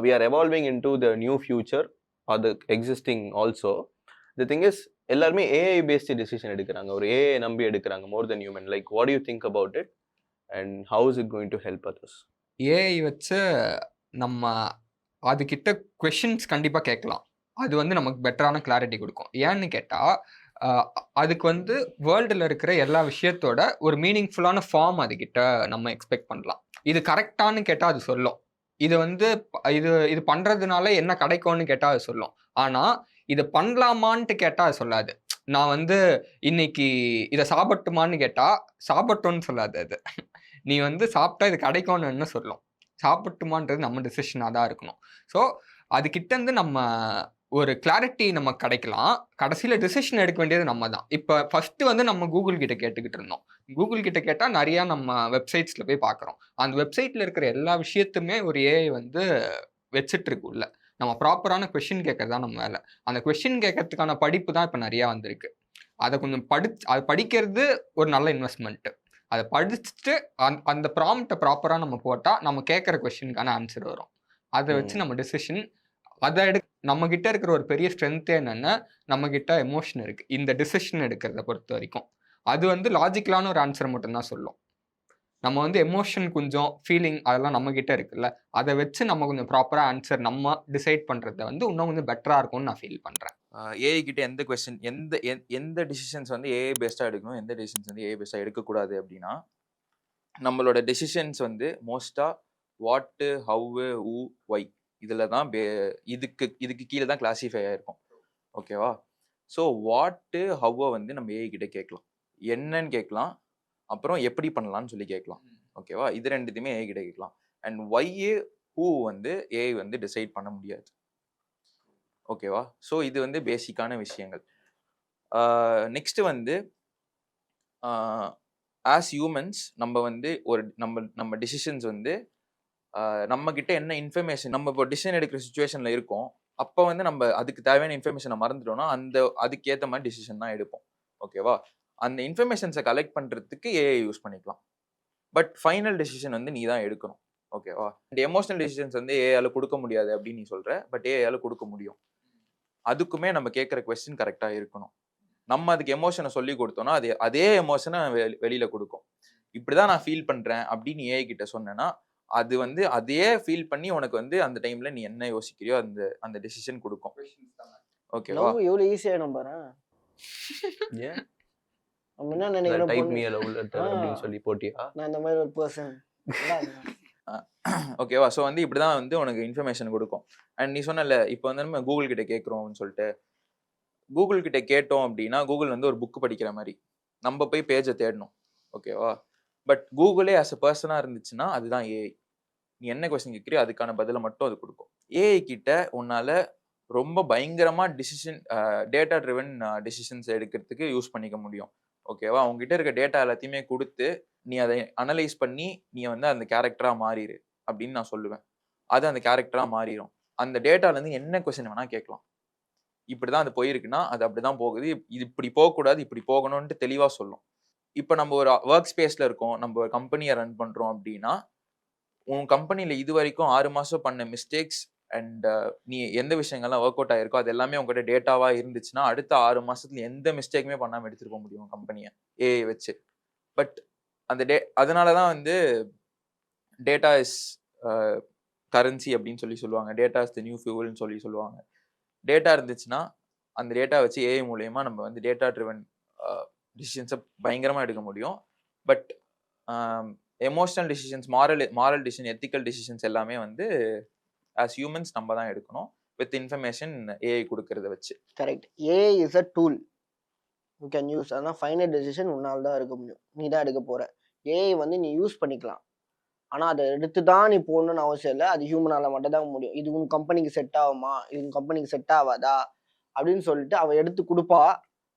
we are evolving into the new future or the existing also. The thing is, எல்லாருமே ஏஐ பேஸ்டு டிசிஷன் எடுக்கிறாங்க, ஒரு ஏஐ நம்பி எடுக்கிறாங்க more than human. Like what do you think about it and how is it going to help others? AI வச்சு நம்ம அதுக்கிட்ட questions கண்டிப்பாக கேட்கலாம். அது வந்து நமக்கு பெட்டரான கிளாரிட்டி கொடுக்கும். ஏன்னு கேட்டால் அதுக்கு வந்து வேர்ல்டில் இருக்கிற எல்லா விஷயத்தோட ஒரு மீனிங்ஃபுல்லான ஃபார்ம் அதுக்கிட்ட நம்ம எக்ஸ்பெக்ட் பண்ணலாம். இது கரெக்டானு கேட்டால் அது சொல்லும். இது வந்து இது பண்ணுறதுனால என்ன கிடைக்கும்னு கேட்டால் அது சொல்லும். ஆனால் இதை பண்ணலாமான்ட்டு கேட்டால் அது சொல்லாது. நான் வந்து இன்னைக்கு இதை சாப்பிட்டுமான்னு கேட்டால் சாப்பிட்டோன்னு சொல்லாது. அது நீ வந்து சாப்பிட்டா இது கிடைக்கும்னு என்ன சொல்லும். சாப்பிட்டுமான்றது நம்ம டிசிஷனாக தான் இருக்கணும். ஸோ அதுக்கிட்டேருந்து நம்ம ஒரு கிளாரிட்டி நமக்கு கிடைக்கலாம். கடைசியில் டிசிஷன் எடுக்க வேண்டியது நம்ம தான். இப்போ ஃபஸ்ட்டு வந்து நம்ம கூகுள் கிட்ட கேட்டுக்கிட்டு இருந்தோம். கூகுள் கிட்ட கேட்டால் நிறையா நம்ம வெப்சைட்ஸில் போய் பார்க்குறோம். அந்த வெப்சைட்டில் இருக்கிற எல்லா விஷயத்துமே ஒரு ஏஐ வந்து வச்சுட்டு இருக்கு உள்ள. நம்ம ப்ராப்பரான கொஷின் கேட்கறது தான் நம்ம வேலை. அந்த கொஷின் கேட்கறதுக்கான படிப்பு தான் இப்போ நிறையா வந்திருக்கு. அதை கொஞ்சம் அது படிக்கிறது ஒரு நல்ல இன்வெஸ்ட்மெண்ட்டு. அதை படிச்சுட்டு அந்த ப்ராம்ப்டை ப்ராப்பராக நம்ம போட்டால் நம்ம கேட்குற கொஷினுக்கான ஆன்சர் வரும். அதை வச்சு நம்ம டிசிஷன் அதை நம்மக்கிட்ட இருக்கிற ஒரு பெரிய ஸ்ட்ரென்த்தே என்னென்னா நம்மக்கிட்ட எமோஷன் இருக்குது இந்த டிசிஷன் எடுக்கிறத பொறுத்த வரைக்கும். அது வந்து லாஜிக்கலான ஒரு ஆன்சர் மட்டும்தான் சொல்லும். நம்ம வந்து எமோஷன் கொஞ்சம் ஃபீலிங் அதெல்லாம் நம்ம கிட்ட இருக்குல்ல, அதை வச்சு நம்ம கொஞ்சம் ப்ராப்பரா ஆன்சர் நம்ம டிசைட் பண்றது வந்து இன்னும் கொஞ்சம் பெட்டரா இருக்கும்னு நான் ஃபீல் பண்றேன். ஏஐ கிட்ட எந்த கொஸ்டின் எந்த டிசிஷன்ஸ் வந்து ஏஐ பேஸ்டா எடுக்கணும், எந்த டிசிஷன்ஸ் வந்து ஏஐ பேஸ்டா எடுக்கக்கூடாது அப்படின்னா, நம்மளோட டெசிஷன்ஸ் வந்து மோஸ்டா வாட்டு, ஹவ்வு, ஹூ, ஒய் இதில் தான் இதுக்கு கீழே தான் கிளாசிஃபை ஆயிருக்கும். ஓகேவா? ஸோ வாட்டு, ஹவ்வை வந்து நம்ம ஏஐ கிட்ட கேட்கலாம், என்னன்னு கேட்கலாம், அப்புறம் எப்படி பண்ணலாம்னு சொல்லி கேட்கலாம். ஓகேவா? இது ரெண்டுத்தையுமே ஏஐ கிட்ட கேட்கலாம். அண்ட் ஒய், ஹூ வந்து ஏஐ வந்து டிசைட் பண்ண முடியாது. ஓகேவா? ஸோ இது வந்து பேசிக்கான விஷயங்கள். நெக்ஸ்ட் வந்து ஆஸ் ஹியூமன்ஸ் நம்ம வந்து நம்ம டிசிஷன்ஸ் வந்து நம்ம கிட்ட என்ன இன்ஃபர்மேஷன், நம்ம இப்போ டிசிஷன் எடுக்கிற சுச்சுவேஷன்ல இருக்கோம், அப்போ வந்து நம்ம அதுக்கு தேவையான இன்ஃபர்மேஷனை மறந்துட்டோம்னா அதுக்கேற்ற மாதிரி டிசிஷன் தான் எடுப்போம். ஓகேவா? அந்த இன்ஃபர்மேஷன்ஸை கலெக்ட் பண்ணுறதுக்கு ஏஐ யூஸ் பண்ணிக்கலாம். பட் ஃபைனல் டெசிஷன் வந்து நீ தான் எடுக்கணும். ஓகேவா? இந்த எமோஷனல் டெசிஷன்ஸ் வந்து ஏஐயால கொடுக்க முடியாது அப்படின்னு நீ சொல்ற, பட் ஏஐயால கொடுக்க முடியும். அதுக்குமே நம்ம கேட்குற கொஸ்டின் கரெக்டாக இருக்கணும். நம்ம அதுக்கு எமோஷனை சொல்லி கொடுத்தோம்னா அதே எமோஷனை வெளியில கொடுக்கும். இப்படிதான் நான் ஃபீல் பண்றேன் அப்படின்னு ஏஐ கிட்ட சொன்னேன்னா அது வந்து அதையே ஃபீல் பண்ணி உனக்கு வந்து அந்த டைம்ல நீ என்ன யோசிக்கிறியோ அந்த டெசிஷன் கொடுக்கும். ஓகேவா? லவ் எவ்வளவு ஈஸியா நம்புறா. ஏன் நம்ம என்ன நினைக்கிறோம், டைப் பொண்ணு மீ லவ் லெட்டர் அப்படின்னு சொல்லி போட்டியா? நான் இந்த மாதிரி ஒரு பர்சன். ஓகேவா? ஸோ வந்து இப்படிதான் வந்து உனக்கு இன்ஃபர்மேஷன் கொடுக்கும். அண்ட் நீ சொன்னல இப்போ வந்து நம்ம கூகுள் கிட்ட கேட்குறோம்னு சொல்லிட்டு, கூகுள் கிட்ட கேட்டோம் அப்படின்னா கூகுள் வந்து ஒரு புக் படிக்கிற மாதிரி நம்ம போய் பேஜை தேடணும். ஓகேவா? பட் கூகுளே ஆஸ் அ பர்சனாக இருந்துச்சுன்னா அதுதான் ஏஐ. நீ என்ன கொஸ்டின் கேட்குறியோ அதுக்கான பதிலை மட்டும் அது கொடுக்கும். ஏஐ கிட்ட உன்னால ரொம்ப பயங்கரமாக டேட்டா ட்ரிவன் டிசிஷன்ஸ் எடுக்கிறதுக்கு யூஸ் பண்ணிக்க முடியும். ஓகேவா? அவங்ககிட்ட இருக்க டேட்டா எல்லாத்தையுமே கொடுத்து நீ அதை அனலைஸ் பண்ணி நீ வந்து அந்த கேரக்டராக மாறிடு அப்படின்னு நான் சொல்லுவேன். அது அந்த கேரக்டராக மாறிடும். அந்த டேட்டாலேருந்து என்ன கொஸ்டின் வேணால் கேட்கலாம். இப்படிதான் அது போயிருக்குன்னா அது அப்படிதான் போகுது, இது இப்படி போகக்கூடாது, இப்படி போகணும்னு தெளிவாக சொல்லும். இப்போ நம்ம ஒரு ஒர்க் ஸ்பேஸில் இருக்கோம், நம்ம ஒரு கம்பெனியை ரன் பண்ணுறோம் அப்படின்னா உன் கம்பெனியில் இது வரைக்கும் 6 மாதம் பண்ண மிஸ்டேக்ஸ் அண்ட் நீ எந்த விஷயங்கள்லாம் ஒர்க் அவுட் ஆகிருக்கோ அது எல்லாமே உங்கள்கிட்ட டேட்டாவாக இருந்துச்சுன்னா அடுத்த 6 மாதத்துல எந்த மிஸ்டேக்குமே பண்ணாமல் எடுத்துகிட்டு போக முடியும் கம்பெனியை ஏஐ வச்சு. பட் அந்த அதனால தான் வந்து டேட்டா இஸ் கரன்சி அப்படின்னு சொல்லுவாங்க. டேட்டா இஸ் த நியூ ஃபியூவல்னு சொல்லுவாங்க. டேட்டா இருந்துச்சுன்னா அந்த டேட்டா வச்சு ஏஐ மூலயமா நம்ம வந்து டேட்டா ட்ரிவன் டிசிஷன்ஸை பயங்கரமாக எடுக்க முடியும். But emotional decisions, moral decision, ethical decisions எல்லாமே வந்து ஆஸ் ஹியூமன்ஸ் நம்ம தான் எடுக்கணும் வித் இன்ஃபர்மேஷன் ஏஐ கொடுக்கறத வச்சு. Correct. AI is a tool you can use. ஆனால் ஃபைனல் டெசிஷன் உன்னால் தான் எடுக்க முடியும், நீ தான் எடுக்க போகிற. ஏஐ வந்து நீ யூஸ் பண்ணிக்கலாம், ஆனால் அதை எடுத்து தான் நீ போடணும்னு அவசியம் இல்லை. அது ஹியூமனால் மட்டும் தான் முடியும். இது உன் கம்பெனிக்கு செட் ஆகுமா, இது உன் கம்பெனிக்கு செட் ஆகாதா அப்படின்னு சொல்லிட்டு அவள் எடுத்து கொடுப்பா.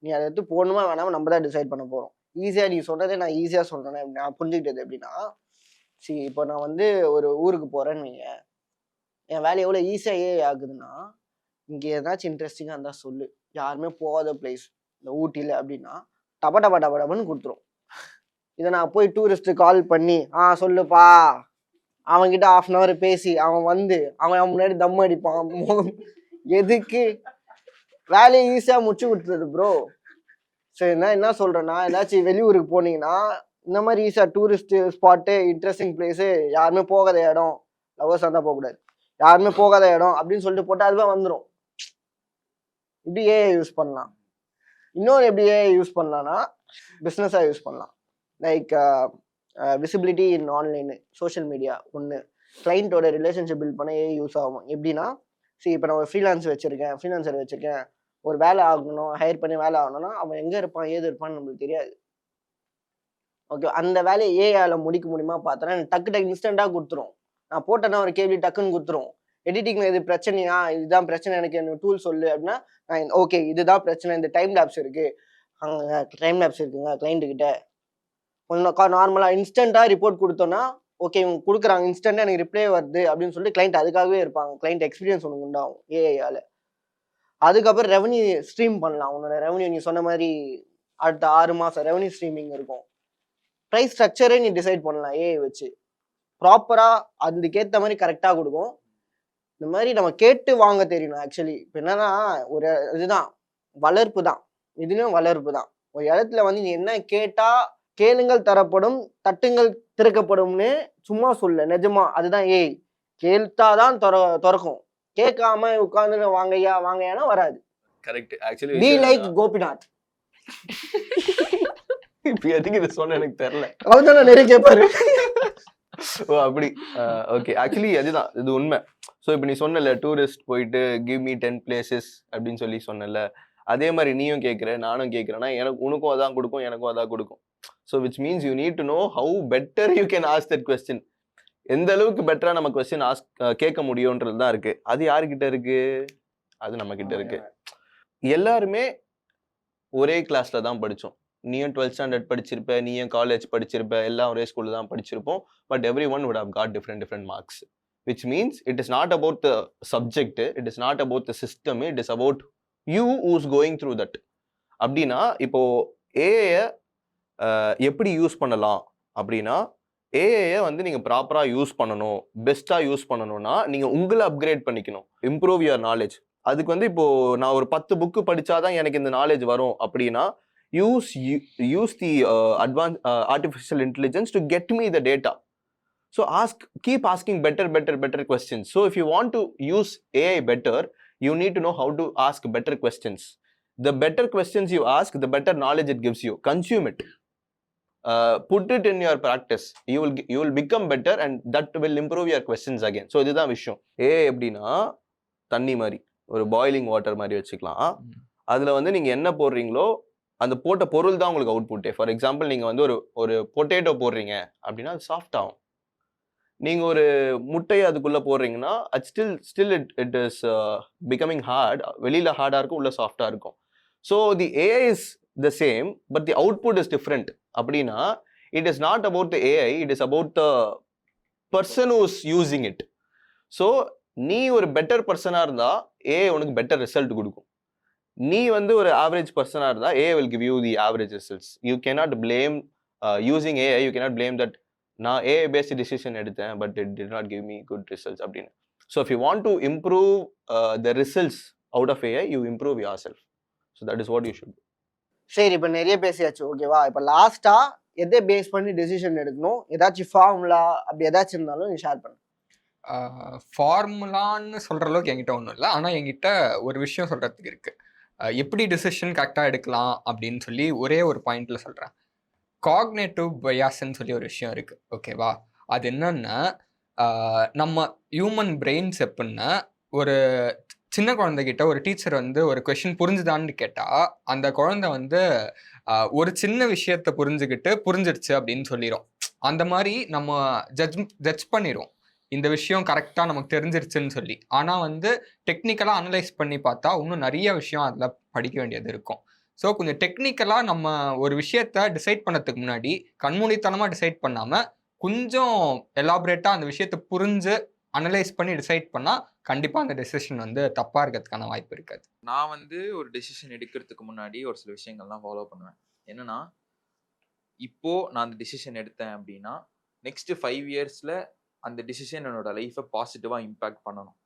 நீ அதை எடுத்து போடணுமா வேணாமல் நம்ம தான் டிசைட் பண்ண போகிறோம். ஈஸியாக நீ சொல்கிறதே நான் ஈஸியாக சொல்கிறேன். நான் புரிஞ்சுக்கிட்டது எப்படின்னா, சரி இப்போ நான் வந்து ஒரு ஊருக்கு போகிறேன்னு வைங்க, என் வேலை எவ்வளோ ஈஸியாக ஏஐ ஆகுதுன்னா, இங்கே ஏதாச்சும் இன்ட்ரெஸ்டிங்காக இருந்தால் சொல்லு, யாருமே போகாத பிளேஸ் இந்த ஊட்டியில் அப்படின்னா டபன்னு கொடுத்துரும். இதை நான் போய் டூரிஸ்ட்டு கால் பண்ணி சொல்லுப்பா, அவன்கிட்ட 1/2 hour பேசி அவன் வந்து அவன் முன்னாடி தம் அடிப்பான். எதுக்கு? வேலையை ஈஸியாக முடிச்சு கொடுத்துருது ப்ரோ. சரி, நான் என்ன சொல்கிறேன்னா, ஏதாச்சும் வெளியூருக்கு போனீங்கன்னா இந்த மாதிரி ஈஸியாக டூரிஸ்ட் ஸ்பாட்டு, இன்ட்ரெஸ்டிங் பிளேஸு, யாருமே போகாத இடம், லவர்ஸாக இருந்தால் போகக்கூடாது, யாருமே போகாத இடம் அப்படின்னு சொல்லிட்டு போட்டால் அதுவே வந்துடும். இப்படி ஏஐ யூஸ் பண்ணலாம். இன்னொரு எப்படி ஏஐ யூஸ் பண்ணலான்னா பிஸ்னஸாக யூஸ் பண்ணலாம். லைக் விசிபிலிட்டி இன் ஆன்லைனு, சோஷியல் மீடியா ஒன்று. கிளைண்ட்டோட ரிலேஷன்ஷிப் பில்ட் பண்ண ஏஐ யூஸ் ஆகும். எப்படின்னா, சரி இப்போ நான் ஒரு ஃப்ரீலான்சர் வச்சுருக்கேன், ஒரு வேலை ஆகணும், ஹையர் பண்ணி வேலை ஆகணும்னா அவன் எங்கே இருப்பான் ஏது இருப்பான்னு நம்மளுக்கு தெரியாது. ஓகே, அந்த வேலையை ஏஐயால் முடிக்க முடியுமா பார்த்தோன்னா டக்கு இன்ஸ்டண்ட்டாக கொடுத்துரும். நான் போட்டேன்னா ஒரு கேள்வி டக்குன்னு கொடுத்துரும். எடிட்டிங்கில் இது பிரச்சனையா, இதுதான் பிரச்சனை, எனக்கு டூல் சொல்லு அப்படின்னா நான் ஓகே இதுதான் பிரச்சனை, இந்த டைம் லேப்ஸ் இருக்குது, அங்கே டைம் லேப்ஸ் இருக்குங்க கிளைண்ட்டுக்கிட்ட, கொஞ்சம் நார்மலாக இன்ஸ்டண்ட்டாக ரிப்போர்ட் கொடுத்தோன்னா ஓகே இவங்க கொடுக்குறாங்க, இன்ஸ்டண்ட்டாக எனக்கு ரிப்ளை வருது அப்படின்னு சொல்லிட்டு கிளைண்ட் அதுக்காகவே இருப்பாங்க. கிளைண்ட் எக்ஸ்பீரியன்ஸ் ஒன்று உண்டாகும் ஏஐயால். அதுக்கப்புறம் ரெவன்யூ ஸ்ட்ரீம் பண்ணலாம். உன்னோட ரெவன்யூ நீ சொன்ன மாதிரி அடுத்த 6 மாதம் ரெவன்யூ ஸ்ட்ரீமிங் இருக்கும். ப்ரைஸ் ஸ்ட்ரக்சரே நீ டிசைட் பண்ணலாம் ஏஐ வச்சு. ப்ராப்பராக அதுக்கேற்ற மாதிரி கரெக்டாக கொடுக்கும். இந்த மாதிரி நம்ம கேட்டு வாங்க தெரியணும். ஆக்சுவலி இப்போ என்னன்னா ஒரு இதுதான் வளர்ப்பு தான், இதுலேயும் வளர்ப்பு தான். ஒரு இடத்துல வந்து நீ என்ன கேட்டா கேளுங்கள் தரப்படும், தட்டுங்கள் திறக்கப்படும்னு சும்மா சொல்ல, நிஜமா அதுதான் ஏய். கேட்டாதான் திறக்கும், கேட்காம உட்கார்ந்து வாங்கய்யா வாங்கய்யானா வராது. Correct. Actually be like Gopinath. இப்போ எதுக்கு இதை சொன்ன எனக்கு தெரியல. அவர்தான் நிறைய கேட்பாரு. ஓ அப்படி. ஓகே, ஆக்சுவலி அதுதான் இது உண்மை. ஸோ இப்போ நீ சொன்னல டூரிஸ்ட் போயிட்டு கிவ் மீ 10 பிளேசஸ் அப்படின்னு சொல்லி சொன்னல, அதே மாதிரி நீயும் கேட்குற நானும் கேட்குறேன்னா எனக்கு உனக்கும் அதான் கொடுக்கும் எனக்கும் அதான் கொடுக்கும். So which means you need to know how better you can ask that question. எந்த அளவுக்கு பெட்டரா நம்ம கொஸ்டின் கேட்க முடியும்ன்றது தான் இருக்கு. அது யாருக்கிட்ட இருக்கு? அது நம்ம கிட்ட இருக்கு. எல்லாருமே ஒரே கிளாஸ்ல தான் படித்தோம். நீயும் 12th ஸ்டாண்டர்ட் படிச்சிருப்ப, நீயும் காலேஜ் படிச்சிருப்ப, எல்லாம் ஒரே ஸ்கூல்ல தான் படிச்சிருப்போம். But every one would have got different marks. Which means it is not about the subject, it is not about the system, it is about you who's going through that. அப்படின்னா இப்போ AI எப்படி use பண்ணலாம் அப்படின்னா, AI வந்து நீங்க ப்ராப்பரா use பண்ணணும், பெஸ்டா யூஸ் பண்ணணும்னா நீங்க உங்களை அப்கிரேட் பண்ணிக்கணும், இம்ப்ரூவ் யுவர் நாலேஜ். அதுக்கு வந்து இப்போ நான் ஒரு 10 புக்கு படிச்சாதான் எனக்கு இந்த நாலேஜ் வரும் அப்படின்னா, use the advanced artificial intelligence to get me the data. So keep asking better questions. So if you want to use AI better, you need to know how to ask better questions. The better questions you ask, the better knowledge it gives you. Consume it. Put it in your practice. You will become better and that will improve your questions again. So இதுதான் விஷயம். AI எப்படின்னா தண்ணி மாதிரி, ஒரு boiling water மாதிரி வச்சுக்கலாம். அதுல வந்து நீங்க என்ன போடுறீங்களோ அந்த போட்ட பொருள் தான் உங்களுக்கு அவுட்புட்டே. ஃபார் எக்ஸாம்பிள் நீங்கள் வந்து ஒரு பொட்டேட்டோ போடுறீங்க அப்படின்னா அது சாஃப்ட் ஆகும். நீங்கள் ஒரு முட்டையை அதுக்குள்ளே போடுறீங்கன்னா அது still it is becoming hard. வெளியில் ஹார்டாக இருக்கும், உள்ள சாஃப்டாக இருக்கும். So the AI is the same but the output is different. அப்படின்னா it is not about the AI, it is about the person who is using it. So நீ ஒரு better பர்சனாக இருந்தால் ஏஐ உனக்கு பெட்டர் ரிசல்ட் கொடுக்கும். நீ வந்து ஒரு ஆவரேஜ் பர்சனாக இருந்தால் AI will give you the average results. You cannot blame using AI, you cannot blame that நான் AI based decision எடுத்தேன் but it did not give me good results அப்படின்னு. So if you want to improve the results out of AI, you improve yourself. So that is what you should do. சரி, இப்போ நிறைய பேசியாச்சு ஓகேவா. இப்போ லாஸ்டா எதை பேஸ் பண்ணி டெசிஷன் எடுக்கணும், ஏதாச்சும் ஃபார்முலா அப்படி ஏதாச்சும் இருந்தாலும் நீ ஷேர் பண்ணு. ஃபார்முலான்னு சொல்கிற அளவுக்கு என்கிட்ட ஒன்றும் இல்லை, ஆனால் என்கிட்ட ஒரு விஷயம் சொல்கிறதுக்கு இருக்குது. எப்படி டிசிஷன் கரெக்டாக எடுக்கலாம் அப்படின்னு சொல்லி ஒரே ஒரு பாயிண்டில் சொல்கிறேன். காக்னேட்டிவ் பயாஸ்ன்னு சொல்லி ஒரு விஷயம் இருக்குது ஓகேவா. அது என்னன்னா நம்ம ஹியூமன் பிரெயின்ஸ் எப்படின்னா, ஒரு சின்ன குழந்தைகிட்ட ஒரு டீச்சர் வந்து ஒரு கொஷின் புரிஞ்சுதான்னு கேட்டால் அந்த குழந்தை வந்து ஒரு சின்ன விஷயத்தை புரிஞ்சிடுச்சு அப்படின்னு சொல்லிடும். அந்த மாதிரி நம்ம ஜட்ஜ் பண்ணிடுவோம் இந்த விஷயம் கரெக்டாக நமக்கு தெரிஞ்சிருச்சுன்னு சொல்லி. ஆனால் வந்து டெக்னிக்கலாக அனலைஸ் பண்ணி பார்த்தா இன்னும் நிறைய விஷயம் அதில் படிக்க வேண்டியது இருக்கும். ஸோ கொஞ்சம் டெக்னிக்கலாக நம்ம ஒரு விஷயத்த டிசைட் பண்ணதுக்கு முன்னாடி கண்மூடித்தனமாக டிசைட் பண்ணாமல் கொஞ்சம் எலாபரேட்டாக அந்த விஷயத்தை புரிஞ்சு அனலைஸ் பண்ணி டிசைட் பண்ணால் கண்டிப்பாக அந்த டெசிஷன் வந்து தப்பாக இருக்கிறதுக்கான வாய்ப்பு இருக்காது. நான் வந்து ஒரு டெசிஷன் எடுக்கிறதுக்கு முன்னாடி ஒரு சில விஷயங்கள்லாம் ஃபாலோ பண்ணுவேன். என்னன்னா, இப்போது நான் அந்த டெசிஷன் எடுத்தேன் அப்படின்னா நெக்ஸ்ட்டு 5 இயர்ஸில் அந்த டிசிஷன் என்னோட லைஃப்பை பாசிட்டிவாக இம்பேக்ட் பண்ணணும்.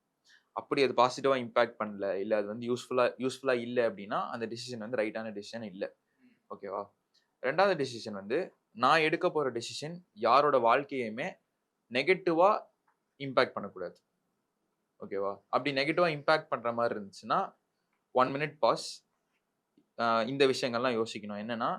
அப்படி அது பாசிட்டிவாக இம்பேக்ட் பண்ணல, இல்லை அது வந்து யூஸ்ஃபுல்லாக இல்லை அப்படின்னா அந்த டிசிஷன் வந்து ரைட்டான டிசிஷன் இல்லை. ஓகேவா. ரெண்டாவது டிசிஷன் வந்து நான் எடுக்க போகிற டிசிஷன் யாரோட வாழ்க்கையுமே நெகட்டிவாக இம்பேக்ட் பண்ணக்கூடாது. ஓகேவா. அப்படி நெகட்டிவாக இம்பேக்ட் பண்ணுற மாதிரி இருந்துச்சுன்னா 1 minute பாஸ். இந்த விஷயங்கள்லாம் யோசிக்கணும். என்னென்னா,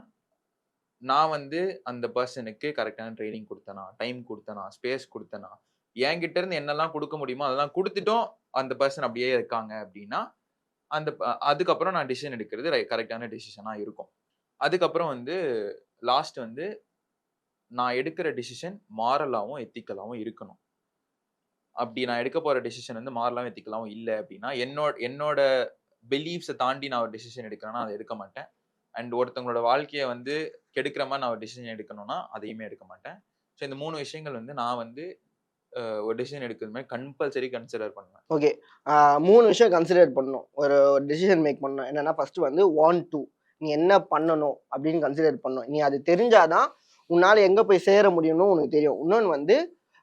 நான் வந்து அந்த பர்சனுக்கு கரெக்டான ட்ரைனிங் கொடுத்தனா, டைம் கொடுத்தனா, ஸ்பேஸ் கொடுத்தனா, என்கிட்ட இருந்து என்னெல்லாம் கொடுக்க முடியுமோ அதெல்லாம் கொடுத்துட்டோம், அந்த பர்சன் அப்படியே இருக்காங்க அப்படின்னா அதுக்கப்புறம் நான் டிசிஷன் எடுக்கிறது கரெக்டான டிசிஷனாக இருக்கும். அதுக்கப்புறம் வந்து லாஸ்ட் வந்து நான் எடுக்கிற டிசிஷன் மாரலாகவும் எத்திக்கலாகவும் இருக்கணும். அப்படி நான் எடுக்க போகிற டிசிஷன் வந்து மாரலாகவும் எத்திக்கலாகவும் இல்லை அப்படின்னா என்னோட பிலீஃப்ஸை தாண்டி நான் ஒரு டிசிஷன் எடுக்கிறேன்னா அதை எடுக்க மாட்டேன். அண்ட் ஒருத்தவங்களோட வாழ்க்கையை வந்து கெடுக்கிற மாதிரி நான் ஒரு டிசிஷன் எடுக்கணும்னா அதையுமே எடுக்க மாட்டேன். ஸோ இந்த 3 விஷயங்கள் வந்து நான் வந்து ஒரு டிசிஷன் எடுக்கிறது மாதிரி கம்பல்சரி கன்சிடர் பண்ணுவேன். ஓகே, 3 விஷயம் கன்சிடர் பண்ணணும் ஒரு டிசிஷன் மேக் பண்ணணும். என்னன்னா, ஃபர்ஸ்ட் வந்து வாண்ட் டு, நீ என்ன பண்ணணும் அப்படின்னு கன்சிடர் பண்ணணும். நீ அது தெரிஞ்சாதான் உன்னால எங்க போய் சேர முடியும்னு உனக்கு தெரியும். இன்னொன்று வந்து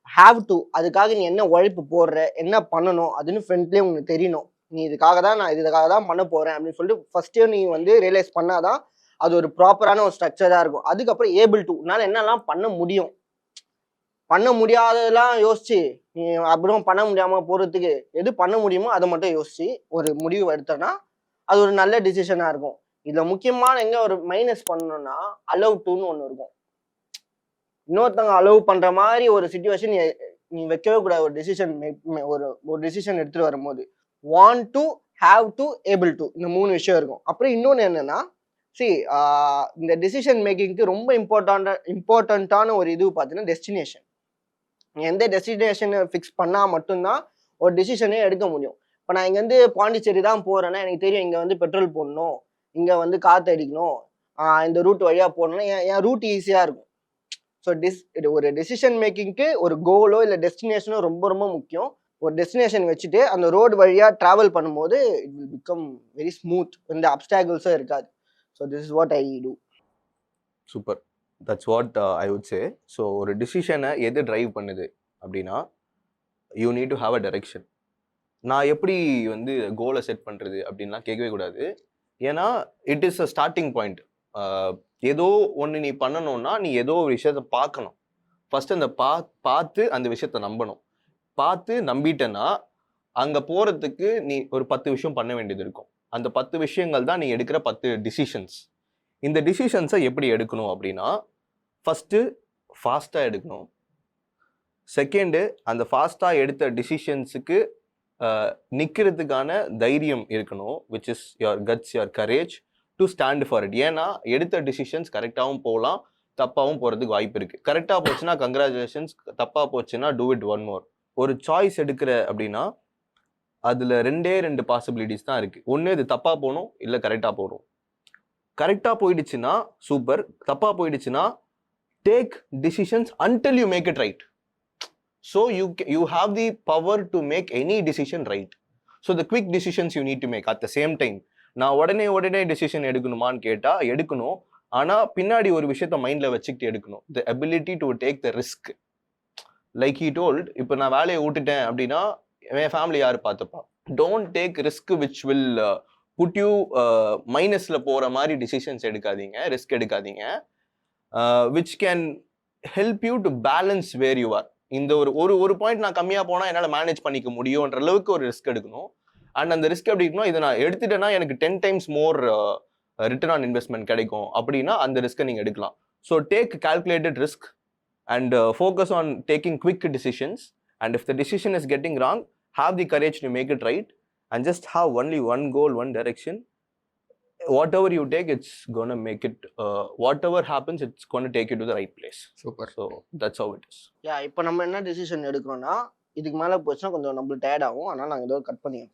ஹாவ் டு, அதுக்காக நீ என்ன உழைப்பு போடுற, என்ன பண்ணணும் அதுன்னு ஃப்ரெண்ட்லேயே உனக்கு தெரியணும். நீ இதுக்காக தான் நான் இதுக்காக தான் பண்ண போறேன் அப்படின்னு சொல்லிட்டு ஃபர்ஸ்டே நீ வந்து ரியலைஸ் பண்ணாதான் அது ஒரு ப்ராப்பரான ஒரு ஸ்ட்ரக்சராக இருக்கும். அதுக்கப்புறம் ஏபிள் டு, உன்னால் என்னெல்லாம் பண்ண முடியும், பண்ண முடியாததெல்லாம் யோசிச்சு நீ அப்புறம் பண்ண முடியாமல் போகிறதுக்கு எது பண்ண முடியுமோ அதை மட்டும் யோசிச்சு ஒரு முடிவு எடுத்தோன்னா அது ஒரு நல்ல டிசிஷனாக இருக்கும். இதில் முக்கியமான எங்கே ஒரு மைனஸ் பண்ணணும்னா அலோவ் டுன்னு ஒன்று இருக்கும். இன்னொருத்தவங்க அலோவ் பண்ணுற மாதிரி ஒரு சுச்சுவேஷன் நீ வைக்கவே கூடாது. ஒரு டிசிஷன் ஒரு டிசிஷன் எடுத்துகிட்டு வரும்போது want to, have to, able to, இந்த 3 விஷயம் இருக்கும். அப்புறம் இன்னொன்று என்னன்னா, இந்த டிசிஷன் மேக்கிங்க்கு ரொம்ப இம்பார்ட்டண்ட்டான ஒரு இது பார்த்தீங்கன்னா டெஸ்டினேஷன். நீ எந்த டெஸ்டினேஷனை ஃபிக்ஸ் பண்ணால் மட்டும்தான் ஒரு டிசிஷனே எடுக்க முடியும். இப்போ நான் இங்கேருந்து பாண்டிச்சேரி தான் போகிறேன்னா எனக்கு தெரியும் இங்கே வந்து பெட்ரோல் போடணும், இங்கே வந்து காற்று அடிக்கணும், இந்த ரூட் வழியாக போடணும்னா என் ரூட் ஈஸியாக இருக்கும். ஸோ ஒரு டெசிஷன் மேக்கிங்க்கு ஒரு கோலோ இல்லை டெஸ்டினேஷனோ ரொம்ப ரொம்ப முக்கியம். ஒரு டெஸ்டினேஷன் வச்சுட்டு அந்த ரோடு வழியாக ட்ராவல் பண்ணும்போது it will become very smooth, எந்த அப்டாக்கிள்ஸும் இருக்காது. So this is what I do. Super, that's what I would say. So ஒரு டிசிஷனை எது டிரைவ் பண்ணுது அப்படின்னா you need to have a direction. நான் எப்படி வந்து கோலை செட் பண்ணுறது அப்படின்லாம் கேட்கவே கூடாது. ஏன்னா it is a starting point. ஏதோ ஒன்று நீ பண்ணணும்னா நீ ஏதோ ஒரு விஷயத்த பார்க்கணும். ஃபர்ஸ்ட் அந்த பார்த்து அந்த விஷயத்த நம்பணும். பார்த்து நம்பிட்டேன்னா அங்கே போகிறதுக்கு நீ ஒரு 10 விஷயம் பண்ண வேண்டியது இருக்கும். அந்த 10 விஷயங்கள் தான் நீ எடுக்கிற 10 டிசிஷன்ஸ். இந்த டிசிஷன்ஸை எப்படி எடுக்கணும் அப்படின்னா ஃபஸ்ட்டு ஃபாஸ்ட்டாக எடுக்கணும். செகண்டு அந்த ஃபாஸ்ட்டாக எடுத்த டிசிஷன்ஸுக்கு நிற்கிறதுக்கான தைரியம் இருக்கணும், which is your guts, your courage to stand for it. ஏன்னா எடுத்த டிசிஷன்ஸ் கரெக்டாகவும் போகலாம், தப்பாகவும் போகிறதுக்கு வாய்ப்பு இருக்குது. கரெக்டாக போச்சுன்னா கங்க்ராச்சுலேஷன்ஸ், தப்பாக போச்சுன்னா டூ இட் ஒன் மோர். ஒரு சாய்ஸ் எடுக்கிற அப்படின்னா அதில் 2 பாசிபிலிட்டிஸ் தான் இருக்குது. ஒன்று இது தப்பாக போகணும், இல்லை கரெக்டாக போகணும். கரெக்டாக போயிடுச்சுன்னா சூப்பர், தப்பாக போயிடுச்சுன்னா take decisions until you make it right. So you have the power to make any decision right. So the quick decisions you need to make at the same time. நான் உடனே டிசிஷன் எடுக்கணுமான்னு கேட்டால் எடுக்கணும். ஆனால் பின்னாடி ஒரு விஷயத்த மைண்டில் வச்சுக்கிட்டு எடுக்கணும். the ability to take the risk. Like he told, இப்போ நான் வேலையை விட்டுட்டேன் அப்படின்னா என் ஃபேமிலி யார் பார்த்துப்பா. Don't take risk which will put you மைனஸில் போகிற மாதிரி டிசிஷன்ஸ் எடுக்காதீங்க, ரிஸ்க் எடுக்காதீங்க. Which can help you to balance where you are. இந்த ஒரு பாயிண்ட் நான் கம்மியாக போனால் என்னால் மேனேஜ் பண்ணிக்க முடியுன்ற அளவுக்கு ஒரு ரிஸ்க் எடுக்கணும். அண்ட் அந்த ரிஸ்க் எப்படி இருக்கணும், இதை நான் எடுத்துட்டேன்னா எனக்கு 10 times more return on investment கிடைக்கும் அப்படின்னா அந்த ரிஸ்க்கை நீங்கள் எடுக்கலாம். So take calculated risk and focus on taking quick decisions. And if the decision is getting wrong, have the courage to make it right and just have only one goal, one direction. Whatever you take, it's gonna make it, whatever happens, it's gonna take you to the right place. Super. So that's how it is. இப்போ நம்ம என்ன decision எடுக்கிறோம்னா இதுக்கு மேலே போச்சுன்னா கொஞ்சம் நம்மளுக்கு tired ஆகும், அதனால நாங்கள் ஏதோ கட் பண்ணிடுவோம்.